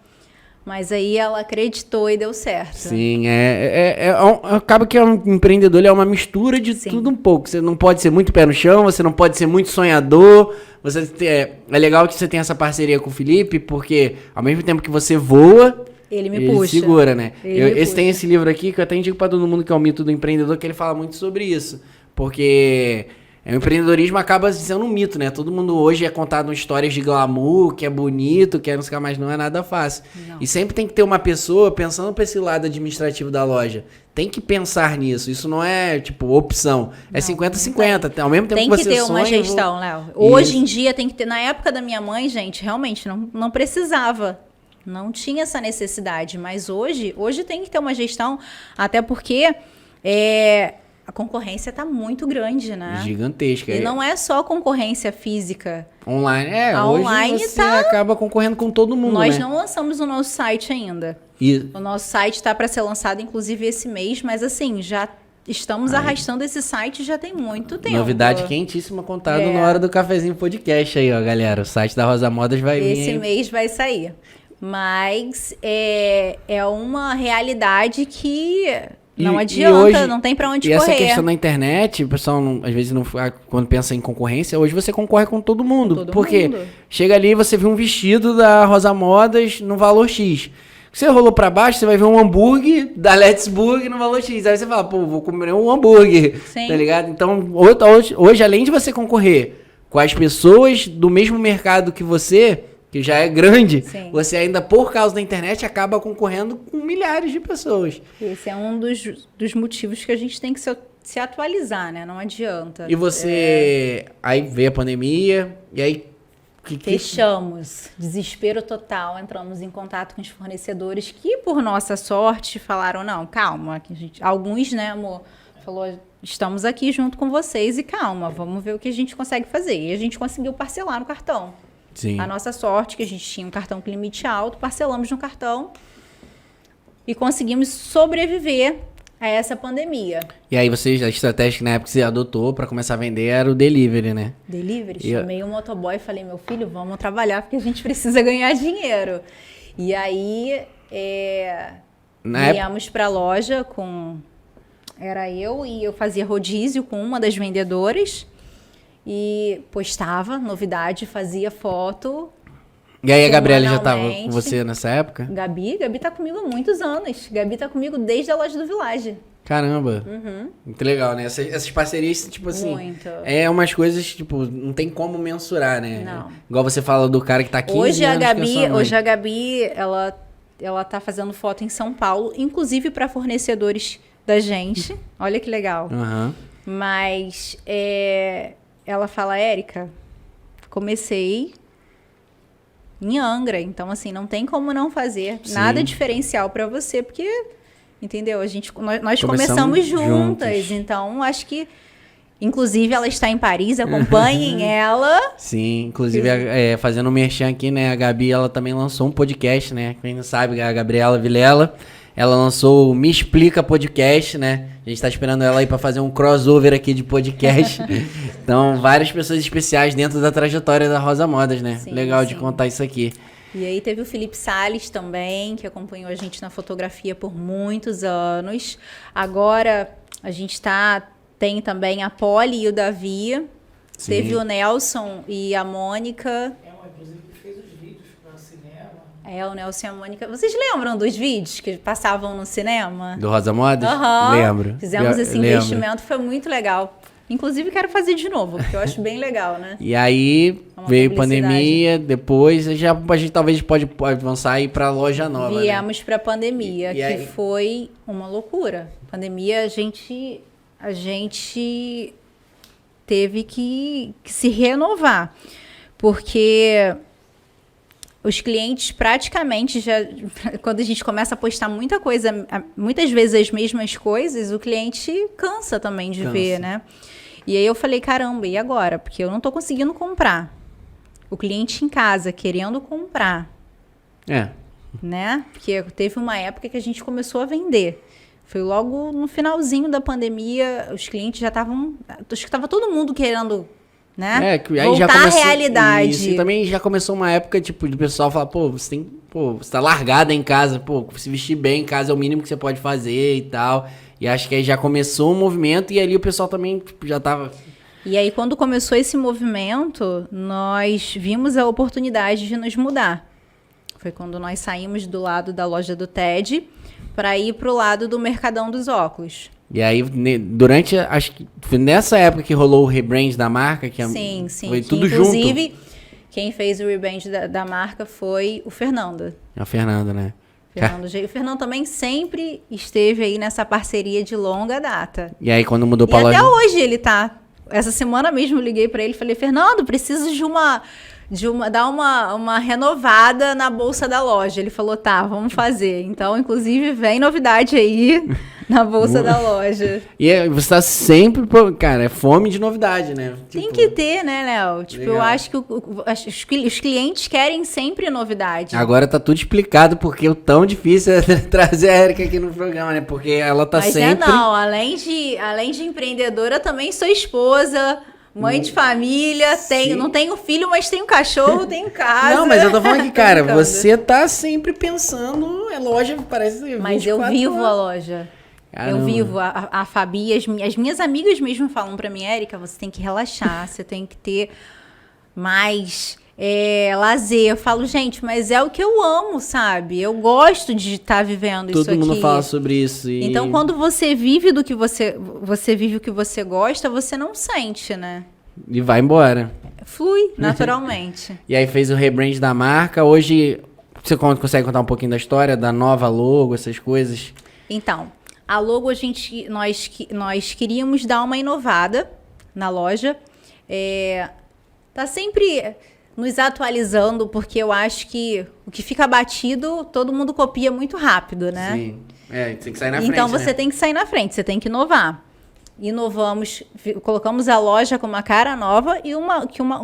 B: Mas aí ela acreditou e deu certo.
A: Sim, acaba que um empreendedor é uma mistura de tudo um pouco. Você não pode ser muito pé no chão, você não pode ser muito sonhador. É legal que você tenha essa parceria com o Felipe, porque ao mesmo tempo que você voa,
B: ele me puxa.
A: Segura, né? Tem esse livro aqui que eu até indico para todo mundo, que é o Mito do Empreendedor, que ele fala muito sobre isso. Porque... o empreendedorismo acaba sendo um mito, né? Todo mundo hoje é contado histórias de glamour, que é bonito, que não sei o que, mas não é nada fácil. Não. E sempre tem que ter uma pessoa pensando para esse lado administrativo da loja. Tem que pensar nisso. Isso não é, tipo, opção. É 50-50. Ao mesmo tempo que você sonha...
B: Tem que ter uma gestão, Léo. Hoje em dia tem que ter... Na época da minha mãe, gente, realmente não precisava. Não tinha essa necessidade. Mas hoje tem que ter uma gestão, até porque... a concorrência está muito grande, né?
A: Gigantesca.
B: E não é só concorrência física.
A: Online, hoje você acaba concorrendo com todo mundo,
B: Nós não lançamos o nosso site ainda.
A: E...
B: O nosso site está para ser lançado, inclusive, esse mês, mas assim, já estamos arrastando esse site já tem muito tempo.
A: Novidade quentíssima contada na Hora do Cafezinho Podcast aí, ó, galera. O site da Rosa Modas vai vir.
B: Esse mês vai sair. Mas é uma realidade que... Não adianta, hoje, não tem pra onde correr.
A: E essa questão da internet, o pessoal às vezes não, quando pensa em concorrência, hoje você concorre com todo mundo. Porque chega ali, você viu um vestido da Rosa Modas no valor X. Você rolou pra baixo, você vai ver um hambúrguer da Let's Burger no valor X. Aí você fala, pô, vou comer um hambúrguer. Sim. Tá ligado? Então, hoje, além de você concorrer com as pessoas do mesmo mercado que você... que já é grande, sim, você ainda, por causa da internet, acaba concorrendo com milhares de pessoas.
B: Esse é um dos motivos que a gente tem que se atualizar, né? Não adianta.
A: E você... Aí veio a pandemia, e aí...
B: Fechamos. Desespero total. Entramos em contato com os fornecedores que, por nossa sorte, falaram, não, calma. Alguns, né, amor, falou... Estamos aqui junto com vocês e calma, vamos ver o que a gente consegue fazer. E a gente conseguiu parcelar no cartão.
A: Sim.
B: A nossa sorte, que a gente tinha um cartão com limite alto, parcelamos no cartão e conseguimos sobreviver a essa pandemia.
A: E aí a estratégia que na época que você adotou para começar a vender era o delivery, né?
B: Delivery. Chamei o motoboy e falei, meu filho, vamos trabalhar porque a gente precisa ganhar dinheiro. E aí viemos para a loja com... Era eu e eu fazia rodízio com uma das vendedoras. E postava novidade, fazia foto.
A: E aí a Gabriela já estava com você nessa época?
B: Gabi tá comigo há muitos anos. Gabi tá comigo desde a loja do Village.
A: Caramba. Muito legal, né? Essas parcerias, tipo assim...
B: Muito.
A: É umas coisas, tipo, não tem como mensurar, né?
B: Não.
A: Igual você fala do cara que tá 15
B: Hoje
A: anos com a sua mãe.
B: Hoje a Gabi, ela tá fazendo foto em São Paulo, inclusive para fornecedores da gente. Olha que legal.
A: Aham.
B: Mas ela fala, Érica, comecei em Angra, então assim, não tem como não fazer nada diferencial para você, porque, entendeu? Nós começamos juntas, então acho que, inclusive, ela está em Paris, acompanhem ela.
A: Sim, inclusive, fazendo um merchan aqui, né? A Gabi, ela também lançou um podcast, né? Quem não sabe, a Gabriela Vilela, ela lançou o Me Explica Podcast, né? A gente tá esperando ela aí pra fazer um crossover aqui de podcast. Então, várias pessoas especiais dentro da trajetória da Rosa Modas, né?
B: Sim,
A: Legal
B: sim.
A: de contar isso aqui.
B: E aí teve o Felipe Salles também, que acompanhou a gente na fotografia por muitos anos. Agora, a gente tem também a Polly e o Davi.
A: Sim.
B: Teve o Nelson e a Mônica.
D: Inclusive fez os vídeos para o cinema.
B: O Nelson e a Mônica. Vocês lembram dos vídeos que passavam no cinema?
A: Do Rosa Modas?
B: Aham.
A: Lembro.
B: Fizemos esse
A: Lembro.
B: investimento, foi muito legal. Inclusive, quero fazer de novo, porque eu acho bem legal, né?
A: E aí,
B: Uma
A: veio
B: publicidade.
A: Pandemia, depois a gente talvez pode avançar e ir pra loja nova, né?
B: Viemos para a pandemia,
A: E aí?
B: que foi uma loucura. Pandemia, a gente teve que se renovar, porque os clientes praticamente quando a gente começa a postar muita coisa, muitas vezes as mesmas coisas, o cliente cansa também de ver, né? E aí eu falei, caramba, e agora? Porque eu não tô conseguindo comprar. O cliente em casa querendo comprar, né? Porque teve uma época que a gente começou a vender. Foi logo no finalzinho da pandemia, os clientes já estavam... Acho que estava todo mundo querendo, né?
A: Aí
B: voltar
A: já começou,
B: à realidade.
A: Isso, e também já começou uma época, tipo, de pessoal falar, você tá largada em casa, se vestir bem em casa é o mínimo que você pode fazer e tal. E acho que aí já começou o movimento e ali o pessoal também, tipo, já tava...
B: E aí, quando começou esse movimento, nós vimos a oportunidade de nos mudar. Foi quando nós saímos do lado da loja do TED para ir pro lado do Mercadão dos Óculos.
A: E aí, acho que foi nessa época que rolou o rebrand da marca, que
B: Sim.
A: foi
B: Que,
A: tudo
B: inclusive,
A: junto.
B: quem fez o rebrand da marca foi o Fernando.
A: É o Fernando, né?
B: O Fernando também sempre esteve aí nessa parceria de longa data.
A: E aí, quando mudou
B: E
A: pra loja...
B: até hoje ele tá. Essa semana mesmo eu liguei para ele e falei, Fernando, preciso dar uma renovada na bolsa da loja. Ele falou, tá, vamos fazer. Então, inclusive, vem novidade aí na bolsa da loja.
A: E você tá sempre, cara, é fome de novidade, né?
B: Tem que ter, né, Léo? Tipo,
A: Legal.
B: eu acho que os clientes querem sempre novidade.
A: Agora tá tudo explicado porque o tão difícil é trazer a Érica aqui no programa, né? Porque ela tá
B: Mas
A: sempre...
B: além de empreendedora, também sou esposa, mãe de família, não tenho filho, mas tenho cachorro, tenho casa.
A: Não, mas eu tô falando que, cara,
B: brincando.
A: você tá sempre pensando, loja parece 24
B: Mas eu vivo a
A: horas.
B: loja.
A: Caramba.
B: Eu vivo. A Fabi, as minhas amigas mesmo falam pra mim, Érica, você tem que relaxar, você tem que ter mais lazer. Eu falo, gente, mas é o que eu amo, sabe? Eu gosto de estar vivendo isso aqui.
A: Todo mundo fala sobre isso. E...
B: Então, quando você vive do que você vive o que você gosta, você não sente, né?
A: E vai embora.
B: Flui naturalmente.
A: E aí fez o rebrand da marca. Hoje, você consegue contar um pouquinho da história, da nova logo, essas coisas?
B: Então, a logo nós queríamos dar uma inovada na loja. Tá sempre nos atualizando, porque eu acho que o que fica batido, todo mundo copia muito rápido, né?
A: Sim. Tem que sair na frente,
B: Então você
A: né?
B: tem que sair na frente, você tem que inovar. Inovamos, colocamos a loja com uma cara nova e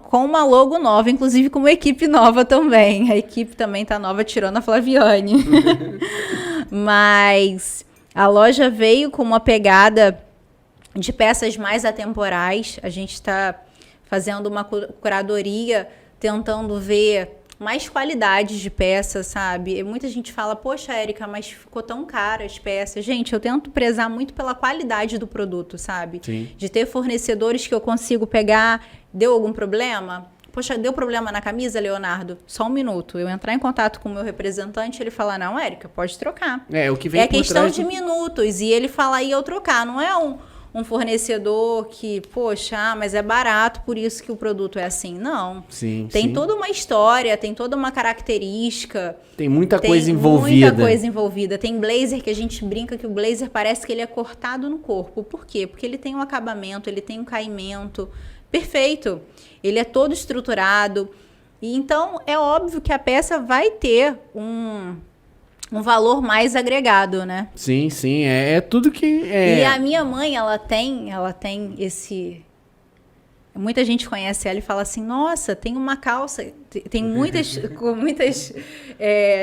B: com uma logo nova, inclusive com uma equipe nova também. A equipe também tá nova, tirando a Flaviane. Mas a loja veio com uma pegada de peças mais atemporais. A gente está fazendo uma curadoria, tentando ver mais qualidades de peças, sabe? E muita gente fala, poxa, Érica, mas ficou tão cara as peças. Gente, eu tento prezar muito pela qualidade do produto, sabe?
A: Sim.
B: De ter fornecedores que eu consigo pegar, deu algum problema? poxa, deu problema na camisa, Leonardo? Só um minuto. Eu entrar em contato com o meu representante, ele falar, não, Érica, pode trocar.
A: O que vem
B: É
A: por
B: questão
A: trás
B: de minutos. E ele falar e eu trocar. Não é um fornecedor que, poxa, mas é barato, por isso que o produto é assim. Não.
A: Sim,
B: Tem
A: sim.
B: toda uma história, tem toda uma característica.
A: Tem muita coisa
B: Tem
A: envolvida.
B: muita coisa envolvida. Tem blazer que a gente brinca que o blazer parece que ele é cortado no corpo. Por quê? Porque ele tem um acabamento, ele tem um caimento perfeito. Ele é todo estruturado. E então, é óbvio que a peça vai ter um valor mais agregado, né?
A: Sim, sim. É tudo que...
B: E a minha mãe, ela tem esse... Muita gente conhece ela e fala assim, nossa, tem uma calça... Tem muitas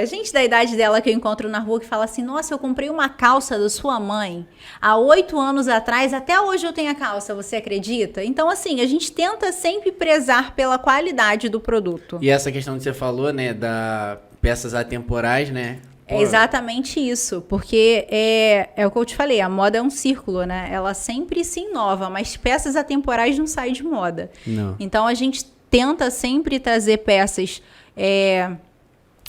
B: gente da idade dela que eu encontro na rua que fala assim, nossa, eu comprei uma calça da sua mãe há 8 anos atrás, até hoje eu tenho a calça, você acredita? Então, assim, a gente tenta sempre prezar pela qualidade do produto.
A: E essa questão que você falou, né, da peças atemporais, né?
B: É exatamente isso, porque é o que eu te falei, a moda é um círculo, né? Ela sempre se inova, mas peças atemporais não saem de moda.
A: Não.
B: Então, a gente tenta sempre trazer peças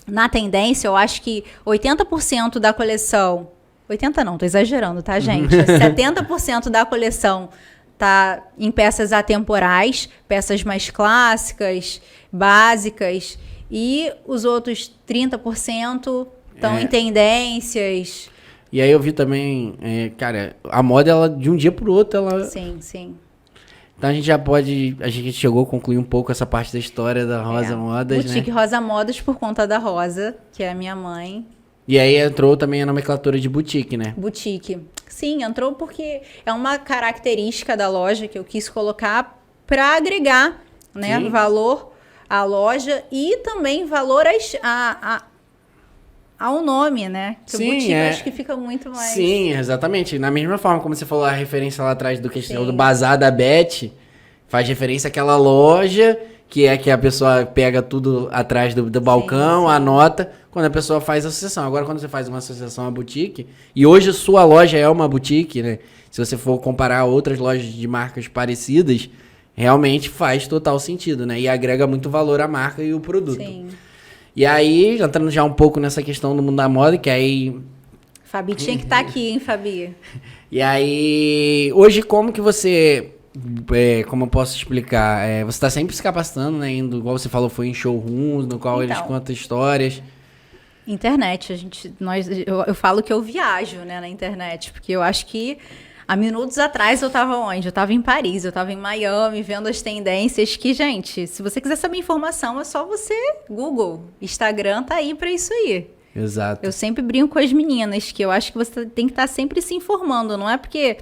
B: na tendência. Eu acho que 80% da coleção... 80% não, tô exagerando, tá, gente? 70% da coleção tá em peças atemporais, peças mais clássicas, básicas, e os outros 30%... Estão em tendências.
A: E aí eu vi também, cara, a moda, ela de um dia pro outro, ela...
B: Sim, sim.
A: Então a gente já pode... A gente chegou a concluir um pouco essa parte da história da Rosa Modas,
B: Boutique
A: né?
B: Rosa Modas por conta da Rosa, que é a minha mãe.
A: E aí entrou também a nomenclatura de boutique, né?
B: Boutique. Sim, entrou porque é uma característica da loja que eu quis colocar para agregar, né, valor à loja e também valor ao nome, né? Que
A: Sim,
B: o boutique eu acho que fica muito mais...
A: Sim, exatamente. Na mesma forma como você falou a referência lá atrás do questão
B: Sim.
A: do Bazar da Beth, faz referência àquela loja que é que a pessoa pega tudo atrás do balcão,
B: sim.
A: anota, quando a pessoa faz a associação. Agora, quando você faz uma associação à boutique, e hoje sua loja é uma boutique, né? Se você for comparar outras lojas de marcas parecidas, realmente faz total sentido, né? E agrega muito valor à marca e o produto.
B: Sim.
A: E aí, entrando já um pouco nessa questão do mundo da moda, que aí...
B: Fabi tinha que estar aqui, hein, Fabi?
A: E aí, hoje como que você... como eu posso explicar? Você está sempre se capacitando, né? Indo, igual você falou, foi em showrooms, no qual eles contam histórias.
B: Internet, eu falo que eu viajo, né, na internet, porque eu acho que há minutos atrás eu estava onde? Eu estava em Paris, eu estava em Miami, vendo as tendências que, gente, se você quiser saber informação, é só você Google. Instagram tá aí para isso aí.
A: Exato.
B: Eu sempre brinco com as meninas, que eu acho que você tem que estar sempre se informando, não é porque...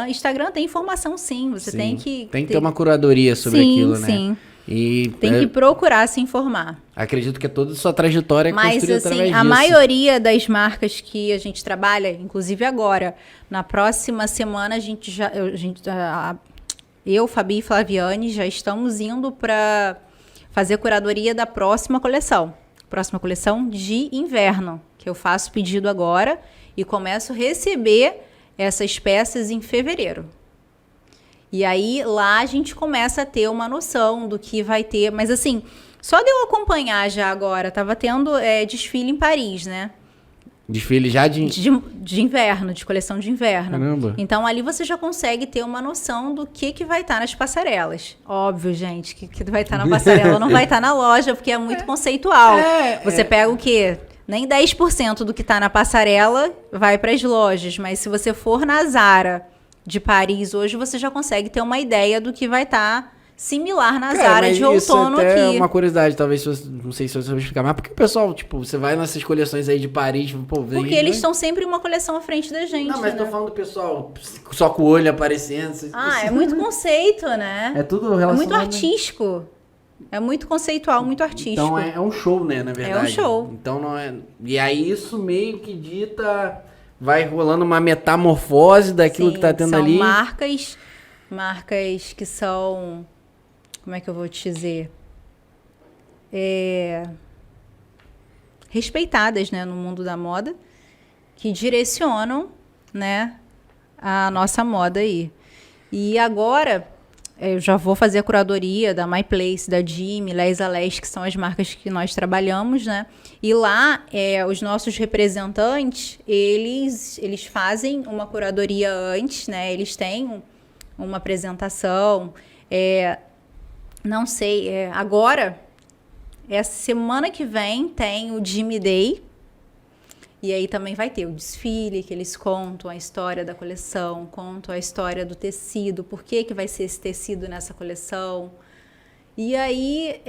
B: Instagram tem informação sim, você tem que...
A: Tem que ter uma curadoria sobre aquilo, né?
B: Sim,
A: E
B: tem que procurar se informar.
A: acredito que é toda a sua trajetória
B: Mas,
A: construída
B: assim,
A: através
B: a
A: disso.
B: maioria das marcas que a gente trabalha, inclusive agora, na próxima semana, eu, Fabi e Flaviane, já estamos indo para fazer a curadoria da próxima coleção. Próxima coleção de inverno, que eu faço pedido agora e começo a receber essas peças em fevereiro. E aí, lá a gente começa a ter uma noção do que vai ter. Mas, assim, só de eu acompanhar já agora, tava tendo desfile em Paris, né?
A: Desfile já de
B: inverno, de coleção de inverno.
A: Caramba.
B: Então, ali você já consegue ter uma noção do que vai estar nas passarelas. Óbvio, gente, que vai estar na passarela não vai estar na loja, porque é muito conceitual. Você pega o quê? Nem 10% do que está na passarela vai para as lojas, mas se você for na Zara de Paris hoje, você já consegue ter uma ideia do que vai estar similar na Zara de outono
A: aqui. É
B: aqui.
A: uma curiosidade, talvez, não sei se você vai explicar, mas porque o pessoal, tipo, você vai nessas coleções aí de Paris, pô...
B: Porque eles estão sempre uma coleção à frente da gente,
A: Não, mas
B: né?
A: tô falando do pessoal só com o olho aparecendo.
B: É muito conceito, né?
A: É tudo
B: É
A: relacionado.
B: muito artístico. É muito conceitual, muito artístico.
A: Então é um show, né, na verdade.
B: É um show.
A: Então não é... E aí isso meio que dita... Vai rolando uma metamorfose daquilo que tá tendo
B: são
A: ali.
B: marcas que são... Como é que eu vou te dizer? Respeitadas, né, no mundo da moda, que direcionam, né, a nossa moda aí. E agora, eu já vou fazer a curadoria da My Place, da Jimmy, Les Alés, que são as marcas que nós trabalhamos, né? E lá, os nossos representantes, eles fazem uma curadoria antes, né? Eles têm uma apresentação. Não sei, agora, essa semana que vem, tem o Jimmy Day. E aí também vai ter o desfile, que eles contam a história da coleção, contam a história do tecido, por que vai ser esse tecido nessa coleção. E aí,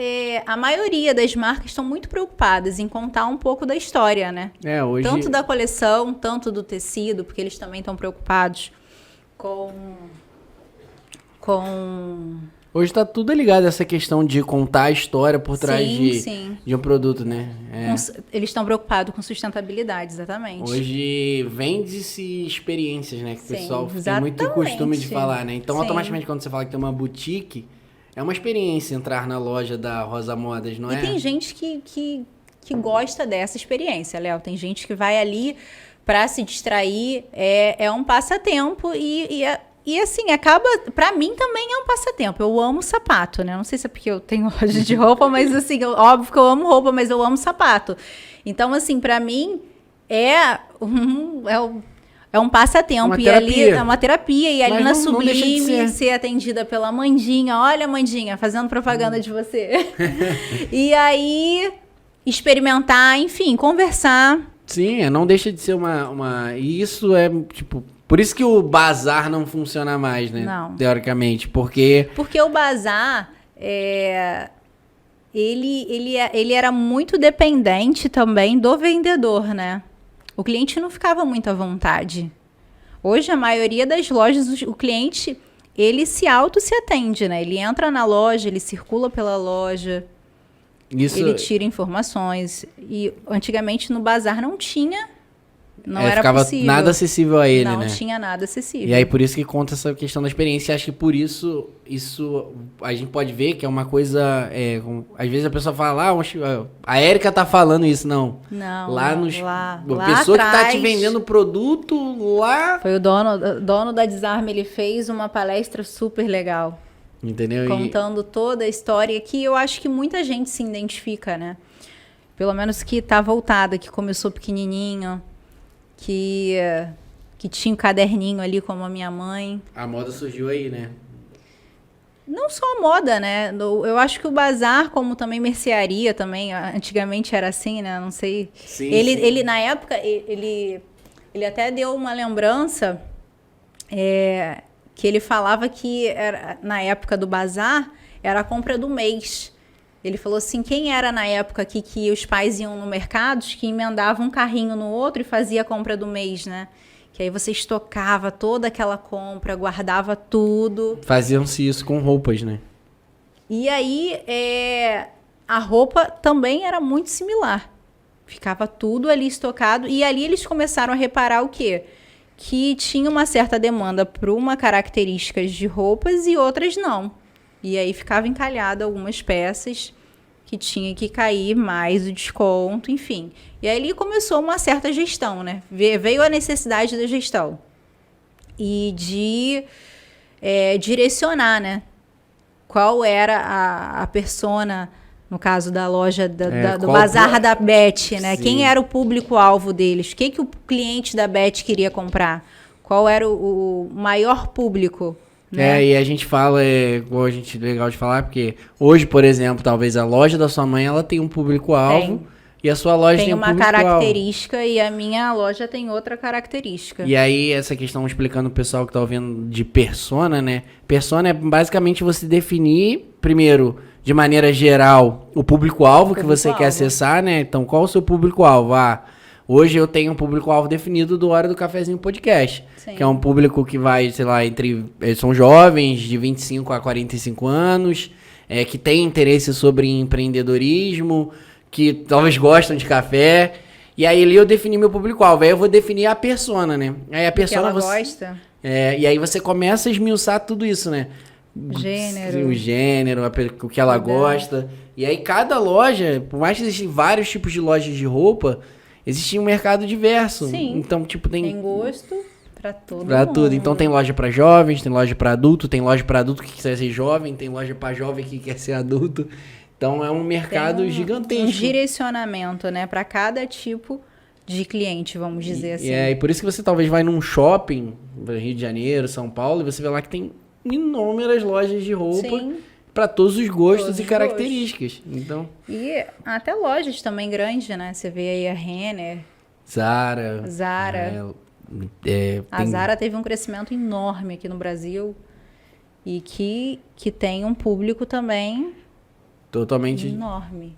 B: a maioria das marcas estão muito preocupadas em contar um pouco da história, né?
A: Hoje...
B: Tanto da coleção, tanto do tecido, porque eles também estão preocupados com...
A: Hoje tá tudo ligado a essa questão de contar a história por trás
B: sim.
A: de um produto, né?
B: Eles estão preocupados com sustentabilidade, exatamente.
A: Hoje vende-se experiências, né? Que o pessoal tem muito costume de falar, né? Então, automaticamente, quando você fala que tem uma boutique, é uma experiência entrar na loja da Rosa Modas, não é?
B: E tem gente que gosta dessa experiência, Léo. Tem gente que vai ali para se distrair, é um passatempo e assim, pra mim também é um passatempo. Eu amo sapato, né? Não sei se é porque eu tenho loja de roupa, mas assim, óbvio que eu amo roupa, mas eu amo sapato. Então, assim, pra mim é um passatempo.
A: Uma
B: e
A: terapia.
B: ali é uma terapia. E ali
A: mas
B: na
A: não deixa de
B: Sublime, ser atendida pela Mandinha. Olha, Mandinha, fazendo propaganda de você. E aí, experimentar, enfim, conversar.
A: Sim, não deixa de ser E isso é, tipo... Por isso que o bazar não funciona mais, né?
B: Não.
A: Teoricamente, porque
B: o bazar, ele era muito dependente também do vendedor, né? O cliente não ficava muito à vontade. Hoje, a maioria das lojas, o cliente, ele se atende, né? Ele entra na loja, ele circula pela loja, ele tira informações. E antigamente no bazar não tinha... Não era
A: ficava
B: possível.
A: nada acessível a ele, né?
B: Não tinha nada acessível.
A: E aí, por isso que conta essa questão da experiência. Acho que por isso a gente pode ver que é uma coisa... às vezes a pessoa fala, a Érica tá falando isso. Não.
B: Não,
A: a
B: lá
A: pessoa
B: atrás,
A: que tá te vendendo produto lá...
B: Foi o dono da Desarme, ele fez uma palestra super legal.
A: Entendeu?
B: Contando toda a história, que eu acho que muita gente se identifica, né? Pelo menos que tá voltada, que começou pequenininho... Que tinha um caderninho ali, como a minha mãe.
A: A moda surgiu aí, né?
B: Não só a moda, né? Eu acho que o bazar, como também mercearia, também, antigamente era assim, né? Não sei.
A: Sim,
B: ele na época, ele até deu uma lembrança que ele falava que na época do bazar era a compra do mês. Ele falou assim, quem era na época aqui que os pais iam no mercado, que emendavam um carrinho no outro e fazia a compra do mês, né? Que aí você estocava toda aquela compra, guardava tudo.
A: Faziam-se isso com roupas, né?
B: E aí, a roupa também era muito similar. Ficava tudo ali estocado. E ali eles começaram a reparar o quê? Que tinha uma certa demanda por uma características de roupas e outras não. E aí ficava encalhada algumas peças que tinha que cair mais o desconto, enfim. E aí ali começou uma certa gestão, né? Veio a necessidade da gestão. E de direcionar, né? Qual era a persona, no caso da loja do Bazar da Beth, né? Sim. Quem era o público-alvo deles? O que o cliente da Beth queria comprar? Qual era o maior público? Né?
A: E a gente fala, legal de falar, porque hoje, por exemplo, talvez a loja da sua mãe, ela tem um público-alvo e a sua loja tem um público-alvo.
B: Tem uma característica e a minha loja tem outra característica.
A: E aí, essa questão, explicando o pessoal que tá ouvindo de persona, né? Persona é basicamente você definir, primeiro, de maneira geral, o público-alvo que você quer acessar, né? Então, qual o seu público-alvo? Hoje eu tenho um público-alvo definido do Hora do Cafezinho Podcast. Sim. Que é um público que vai, sei lá, são jovens de 25 a 45 anos, que tem interesse sobre empreendedorismo, que talvez gostam de café. E aí ali eu defini meu público-alvo. Aí eu vou definir a persona, né? Aí a persona
B: que ela gosta.
A: E aí você começa a esmiuçar tudo isso, né? O gênero, o que ela gosta. E aí cada loja, por mais que existem vários tipos de lojas de roupa, existe um mercado diverso.
B: Sim.
A: Então, tipo,
B: tem gosto Pra todo
A: Pra
B: mundo.
A: tudo. Então tem loja pra jovens, tem loja pra adulto, tem loja pra adulto que quer ser jovem, tem loja pra jovem que quer ser adulto. Então é um mercado
B: Tem
A: gigantesco.
B: um direcionamento, né, para cada tipo de cliente, vamos dizer assim.
A: E por isso que você talvez vai num shopping, Rio de Janeiro, São Paulo, e você vê lá que tem inúmeras lojas de roupa
B: Sim.
A: para todos os gostos
B: Todos
A: e
B: os
A: características. Então,
B: E até lojas também grandes, né? Você vê aí a Renner,
A: Zara.
B: Zara. A
A: tem-
B: Zara teve um crescimento enorme aqui no Brasil e que tem um público também
A: Totalmente.
B: enorme,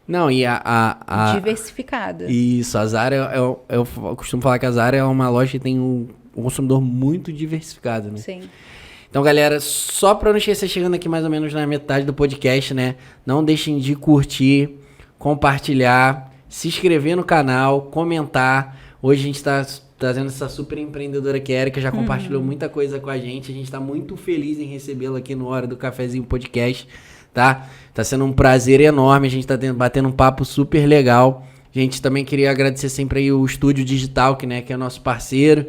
A: Não, e a
B: diversificado.
A: Isso, a Zara, eu costumo falar que a Zara é uma loja que tem um consumidor muito diversificado, né?
B: Sim.
A: Então, galera, só pra não esquecer, chegando aqui mais ou menos na metade do podcast, né? Não deixem de curtir, compartilhar, se inscrever no canal, comentar. Hoje a gente tá trazendo essa super empreendedora que é a Erika, já compartilhou muita coisa com a gente. A gente tá muito feliz em recebê-la aqui no Hora do Cafezinho Podcast, tá? Tá sendo um prazer enorme, a gente tá batendo um papo super legal. A gente também queria agradecer sempre aí o Estúdio Digital, que é o nosso parceiro,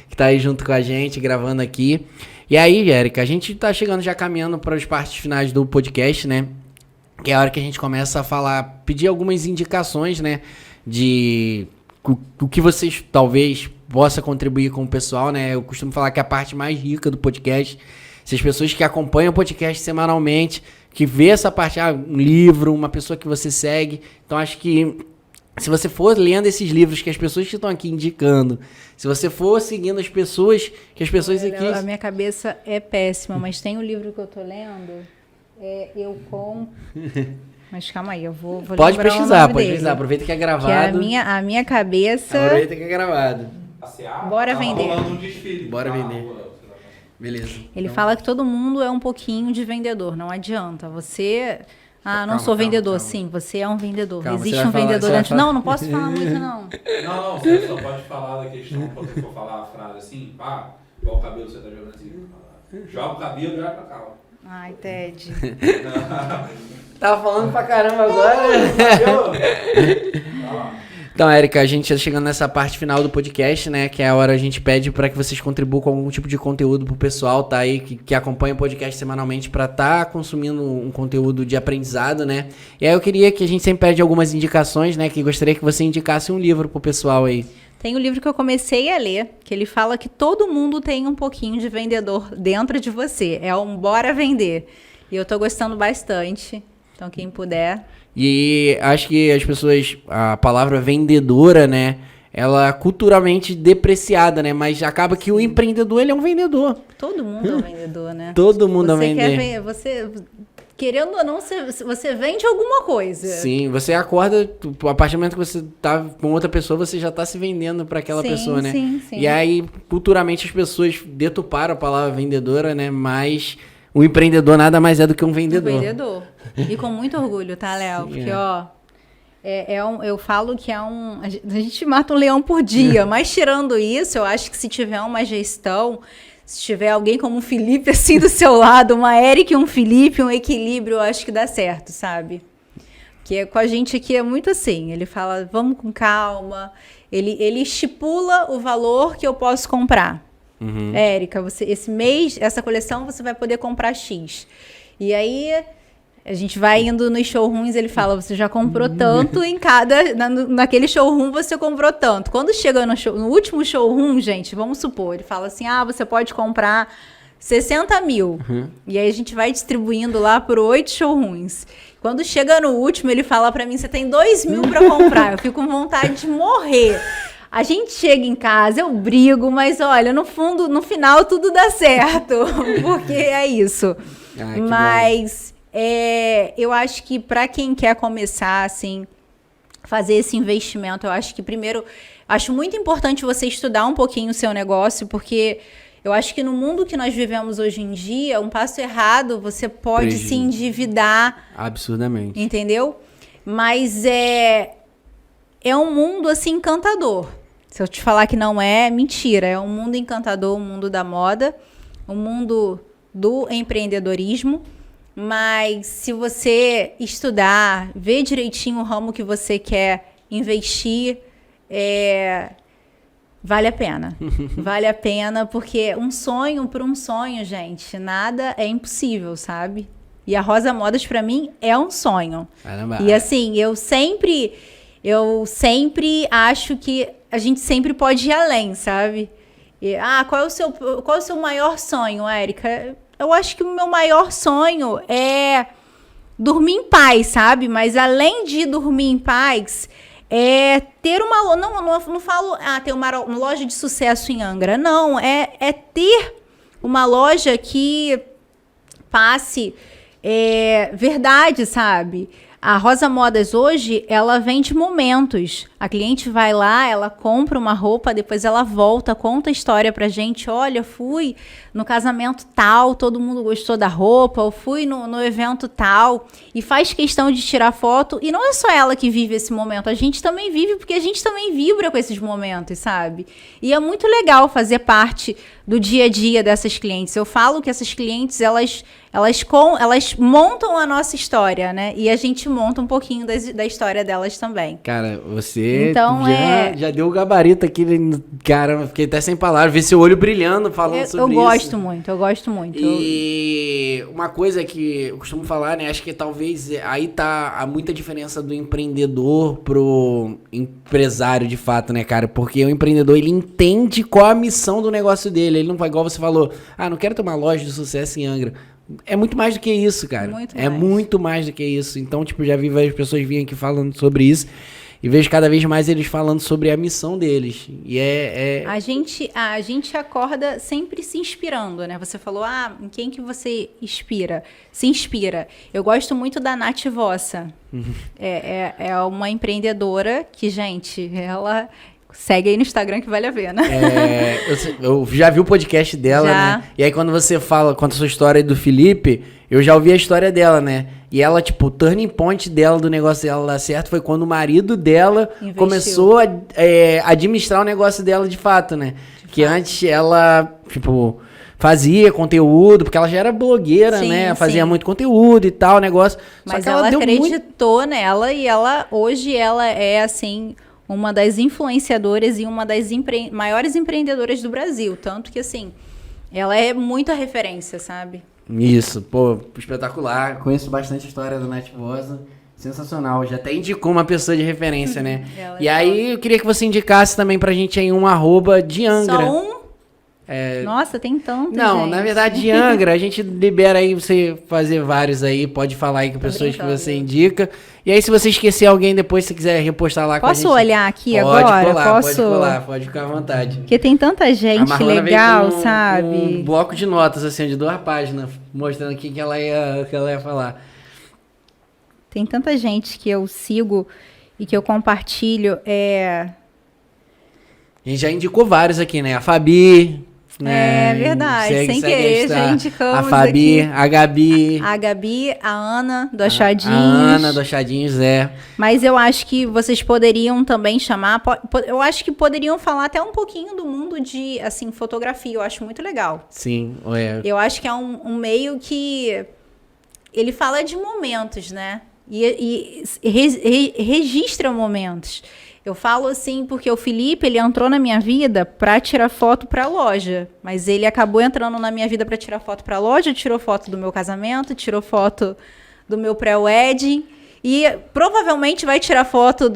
A: que tá aí junto com a gente, gravando aqui. E aí, Érica, a gente tá chegando já caminhando para as partes finais do podcast, né? Que é a hora que a gente começa a falar, pedir algumas indicações, né? De o que vocês talvez possa contribuir com o pessoal, né? Eu costumo falar que a parte mais rica do podcast, se as pessoas que acompanham o podcast semanalmente, que vê essa parte, um livro, uma pessoa que você segue. Então, acho que se você for lendo esses livros que as pessoas que estão aqui indicando, se você for seguindo as pessoas, que as pessoas aqui...
B: A minha cabeça é péssima, mas tem um livro que eu tô lendo, Eu Com... Mas calma aí, eu vou
A: Pode
B: lembrar o
A: pesquisar,
B: nome
A: pode
B: dele,
A: pesquisar, aproveita que é
B: que
A: gravado.
B: a minha cabeça...
A: Aproveita que é gravado.
C: Passear?
B: Bora
C: Tá
B: vender.
C: rolando um desfile.
A: Bora
C: Tá,
A: vender.
C: sei lá.
A: Beleza.
B: Ele
A: Então,
B: fala que todo mundo é um pouquinho de vendedor, não adianta. Você... não
A: Calma,
B: sou vendedor.
A: calma.
B: Sim, você é um vendedor.
A: Calma,
B: Existe
A: você vai
B: um
A: falar-
B: vendedor
A: você vai
B: dentro.
A: falar-
B: Não pode falar muito, não.
C: Não, você só pode falar da questão quando você for falar a frase assim, pá, igual o cabelo você tá jogando assim. Joga o cabelo e olha pra cá, ó.
B: Ai, Ted.
A: Tava falando pra caramba agora. Então, Érica, a gente tá chegando nessa parte final do podcast, né? Que é a hora a gente pede para que vocês contribuam com algum tipo de conteúdo pro pessoal, tá aí, que acompanha o podcast semanalmente para tá consumindo um conteúdo de aprendizado, né? E aí eu queria que a gente sempre pede algumas indicações, né? Que gostaria que você indicasse um livro pro pessoal aí.
B: Tem um livro que eu comecei a ler, que ele fala que todo mundo tem um pouquinho de vendedor dentro de você. É um Bora Vender. E eu tô gostando bastante. Então, quem puder...
A: E acho que as pessoas, a palavra vendedora, né? Ela é culturalmente depreciada, né? Mas acaba que o empreendedor, ele é um vendedor.
B: Todo mundo é um vendedor, né?
A: Todo mundo
B: Você
A: é
B: quer
A: vender.
B: você, querendo ou não, você vende alguma coisa.
A: Sim, você acorda, a partir do momento que você tá com outra pessoa, você já tá se vendendo para aquela
B: Sim,
A: pessoa, né?
B: sim.
A: E aí, culturalmente, as pessoas deturparam a palavra vendedora, né? Mas o empreendedor nada mais é do que um vendedor.
B: Um vendedor. E com muito orgulho, tá, Léo?
A: Sim,
B: Porque, ó, eu falo que a gente mata um leão por dia, mas tirando isso, eu acho que se tiver uma gestão, se tiver alguém como um Felipe assim do seu lado, uma Érica e um Felipe, um equilíbrio, eu acho que dá certo, sabe? Porque com a gente aqui é muito assim, ele fala, vamos com calma, ele estipula o valor que eu posso comprar. Érica, esse mês, essa coleção, você vai poder comprar X. E aí... A gente vai indo nos showrooms, ele fala, você já comprou tanto em cada... naquele showroom você comprou tanto. Quando chega no último showroom, gente, vamos supor, ele fala assim, você pode comprar 60 mil. E aí a gente vai distribuindo lá por 8 showrooms. Quando chega no último, ele fala pra mim, você tem 2 mil pra comprar. Eu fico com vontade de morrer. A gente chega em casa, eu brigo, mas olha, no fundo, no final tudo dá certo. Porque é isso.
A: Ah, que
B: mas... eu acho que para quem quer começar, assim, fazer esse investimento, eu acho que primeiro, acho muito importante você estudar um pouquinho o seu negócio, porque eu acho que no mundo que nós vivemos hoje em dia, um passo errado, você pode se endividar.
A: Absurdamente.
B: Entendeu? Mas é um mundo, assim, encantador. Se eu te falar que não é, mentira. É um mundo encantador, o mundo da moda, o mundo do empreendedorismo. Mas se você estudar, ver direitinho o ramo que você quer investir, Vale a pena. Vale a pena, porque por um sonho, gente, nada é impossível, sabe? E a Rosa Modas, pra mim, é um sonho.
A: Caramba.
B: E assim, eu sempre acho que a gente sempre pode ir além, sabe? Qual é o seu maior sonho, Érica? Eu acho que o meu maior sonho é dormir em paz, sabe? Mas além de dormir em paz, é ter uma... Não falo, ter uma loja de sucesso em Angra. Não, é ter uma loja que passe verdade, sabe? A Rosa Modas hoje, ela vende momentos. A cliente vai lá, ela compra uma roupa, depois ela volta, conta a história pra gente. Olha, fui no casamento tal, todo mundo gostou da roupa, ou fui no evento tal, e faz questão de tirar foto. E não é só ela que vive esse momento, a gente também vive, porque a gente também vibra com esses momentos, sabe? E é muito legal fazer parte do dia a dia dessas clientes. Eu falo que essas clientes, elas montam a nossa história, né? E a gente monta um pouquinho da história delas também.
A: Cara, você
B: então,
A: já deu o gabarito aqui, cara, fiquei até sem palavras, ver seu olho brilhando falando sobre isso.
B: Eu gosto muito.
A: E uma coisa que eu costumo falar, né, acho que talvez aí tá muita diferença do empreendedor pro empresário de fato, né, cara, porque o empreendedor, ele entende qual a missão do negócio dele, ele não vai, igual você falou, não quero ter uma loja de sucesso em Angra. É muito mais do que isso, cara. Muito mais do que isso. Então, tipo, já vi várias pessoas virem aqui falando sobre isso e vejo cada vez mais eles falando sobre a missão deles. E A
B: gente acorda sempre se inspirando, né? Você falou, em quem que você se inspira. Eu gosto muito da Nath Vossa. É uma empreendedora que, gente, ela... Segue aí no Instagram que vale a pena.
A: Eu já vi o podcast dela, né? E aí quando você conta a sua história aí do Felipe, eu já ouvi a história dela, né? E ela, tipo, o turning point dela, do negócio dela dar certo, foi quando o marido dela começou a administrar o negócio dela de fato, né? Antes ela, tipo, fazia conteúdo, porque ela já era blogueira, né? Fazia muito conteúdo e tal, negócio.
B: Mas ela acreditou nela e hoje ela é, assim... uma das influenciadoras e uma das maiores empreendedoras do Brasil. Tanto que, assim, ela é muita referência, sabe?
A: Isso, pô, espetacular. Conheço bastante a história da Nath Vossa. Sensacional. Já até indicou uma pessoa de referência, né? E aí, eu queria que você indicasse também pra gente aí um @ de Angra.
B: Só um? Nossa, tem tanto,
A: Não, na verdade, de Angra, a gente libera aí você fazer vários aí, pode falar aí com pessoas que você indica. E aí, se você esquecer alguém depois, se quiser repostar lá com a gente...
B: Posso olhar aqui
A: agora?
B: Pode
A: colar, pode ficar à vontade.
B: Porque tem tanta gente legal, sabe?
A: Um bloco de notas, assim, de 2 páginas, mostrando o que ela ia falar.
B: Tem tanta gente que eu sigo e que eu compartilho.
A: A gente já indicou vários aqui, né? A Fabi...
B: É verdade, sem querer, já indicamos
A: a Fabi,
B: aqui.
A: A
B: Gabi, a Ana do Achadinhos.
A: A Ana do Achadinhos,
B: Mas eu acho que vocês poderiam também chamar, eu acho que poderiam falar até um pouquinho do mundo de, assim, fotografia, eu acho muito legal.
A: Sim,
B: Eu acho que é um meio que ele fala de momentos, né? E registra momentos. Eu falo assim porque o Felipe, ele entrou na minha vida para tirar foto para a loja, mas ele acabou entrando na minha vida para tirar foto para a loja, tirou foto do meu casamento, tirou foto do meu pré-wedding e provavelmente vai tirar foto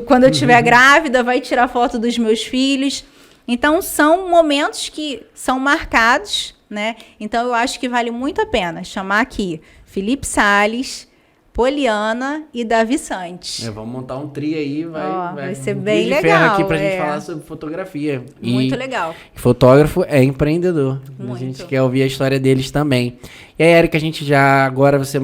B: quando eu estiver grávida, vai tirar foto dos meus filhos. Então são momentos que são marcados, né? Então eu acho que vale muito a pena chamar aqui Felipe Salles, Poliana e Davi Santos.
A: Vamos montar um trio aí,
B: vai ser bem legal.
A: Aqui pra gente falar sobre fotografia.
B: Muito legal.
A: Fotógrafo é empreendedor.
B: Muito.
A: A gente quer ouvir a história deles também. E aí, Érica, a gente já agora você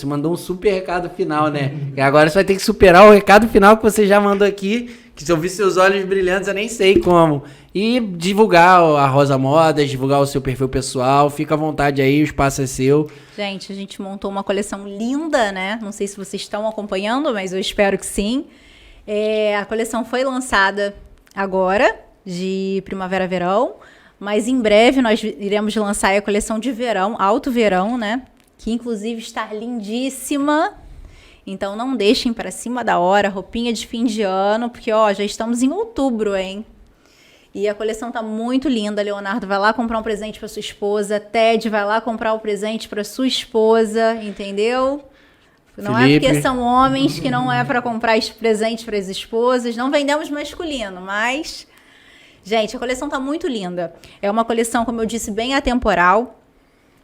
A: mandou um super recado final, né? E agora você vai ter que superar o recado final que você já mandou aqui, que se eu vi seus olhos brilhantes, eu nem sei como. E divulgar a Rosa Modas, divulgar o seu perfil pessoal. Fica à vontade aí, o espaço é seu.
B: Gente, a gente montou uma coleção linda, né? Não sei se vocês estão acompanhando, mas eu espero que sim. A coleção foi lançada agora, de primavera-verão. Mas em breve nós iremos lançar a coleção de verão, alto verão, né? Que inclusive está lindíssima. Então não deixem para cima da hora, roupinha de fim de ano, porque já estamos em outubro, hein? E a coleção tá muito linda. Leonardo vai lá comprar um presente para sua esposa. Ted vai lá comprar um presente para sua esposa, entendeu? Não
A: Felipe.
B: é porque são homens que não é para comprar presente para as esposas. Não vendemos masculino, mas... Gente, a coleção tá muito linda. É uma coleção, como eu disse, bem atemporal.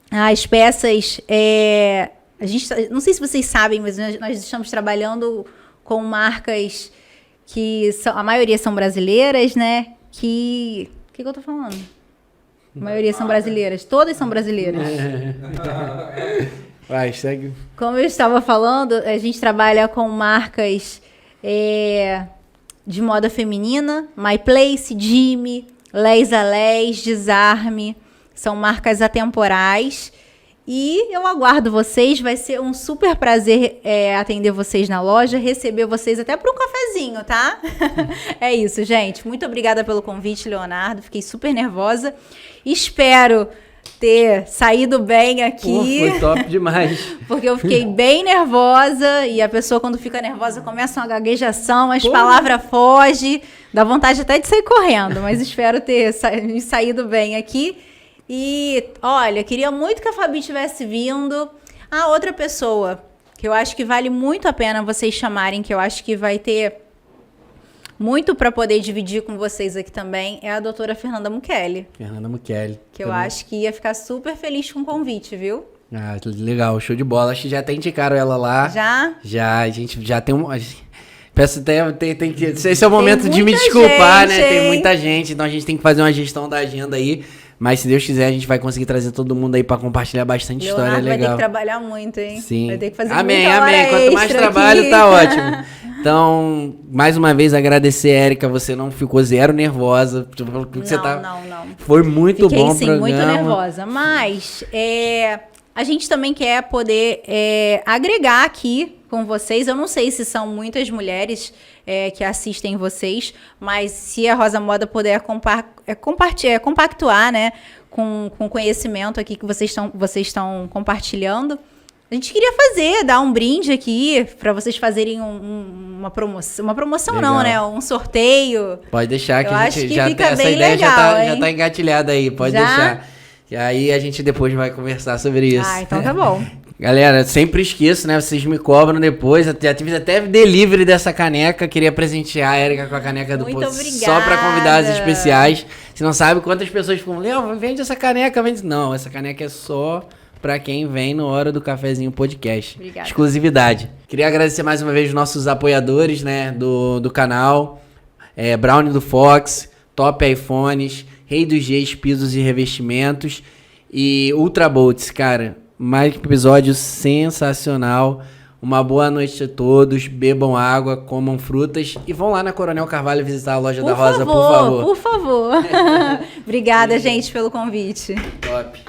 B: As peças... não sei se vocês sabem, mas nós estamos trabalhando com marcas que a maioria são brasileiras, né? O que eu tô falando? A maioria são brasileiras. Todas são brasileiras.
A: Vai, segue.
B: Como eu estava falando, a gente trabalha com marcas de moda feminina, My Place, Jimmy, Les a Les, Desarme. São marcas atemporais. E eu aguardo vocês, vai ser um super prazer atender vocês na loja, receber vocês até para um cafezinho, tá? É isso, gente. Muito obrigada pelo convite, Leonardo. Fiquei super nervosa. Espero ter saído bem aqui.
A: Pô, foi top demais.
B: Porque eu fiquei bem nervosa e a pessoa quando fica nervosa começa uma gaguejação, as palavras fogem, dá vontade até de sair correndo, mas espero ter saído bem aqui. E, olha, queria muito que a Fabi tivesse vindo. Outra pessoa que eu acho que vale muito a pena vocês chamarem, que eu acho que vai ter muito para poder dividir com vocês aqui também, é a doutora Fernanda Muchelli.
A: Fernanda Muchelli.
B: Que eu acho que ia ficar super feliz com o convite, viu?
A: Legal, show de bola. Acho que já até indicaram ela lá.
B: Já?
A: Já, a gente já tem um... Peço até, tem que... Esse é o momento de me desculpar,
B: gente,
A: né? Tem muita gente, então a gente tem que fazer uma gestão da agenda aí. Mas se Deus quiser, a gente vai conseguir trazer todo mundo aí pra compartilhar bastante história legal.
B: Vai ter que trabalhar muito, hein?
A: Sim.
B: Vai ter que fazer
A: amém,
B: muita hora
A: amém. Quanto mais trabalho,
B: aqui.
A: tá ótimo. Então, mais uma vez, agradecer, Érica. Você não ficou zero nervosa.
B: Não.
A: Foi muito
B: Fiquei,
A: bom o
B: sim,
A: programa.
B: muito nervosa. Mas a gente também quer poder agregar aqui com vocês. Eu não sei se são muitas mulheres que assistem vocês, mas se a Rosa Moda puder compactuar, né, com o conhecimento aqui que vocês estão compartilhando, a gente queria dar um brinde aqui para vocês fazerem uma promoção. Uma promoção
A: legal.
B: Não, né? Um sorteio.
A: Pode deixar que
B: eu
A: a gente
B: acho que
A: já
B: fica
A: essa
B: bem
A: ideia
B: legal,
A: já tá engatilhada aí. Pode deixar. E aí a gente depois vai conversar sobre isso.
B: Então tá bom.
A: Galera, sempre esqueço, né? Vocês me cobram depois. Já tive até delivery dessa caneca. Queria presentear a Érica com a caneca do
B: Muito
A: Poço.
B: obrigada.
A: Só pra convidados especiais. Você não sabe quantas pessoas ficam, Léo, vende essa caneca. Vende. Não, essa caneca é só pra quem vem no Hora do Cafezinho Podcast.
B: Obrigada.
A: Exclusividade. Queria agradecer mais uma vez os nossos apoiadores, né? Do canal. Brownie do Fox, Top iPhones, Rei dos Gs, pisos e revestimentos. E Ultra Bolts, cara. Mais um episódio sensacional. Uma boa noite a todos. Bebam água, comam frutas e vão lá na Coronel Carvalho visitar a loja da Rosa, por favor.
B: Por favor. Obrigada, gente, pelo convite.
A: Top.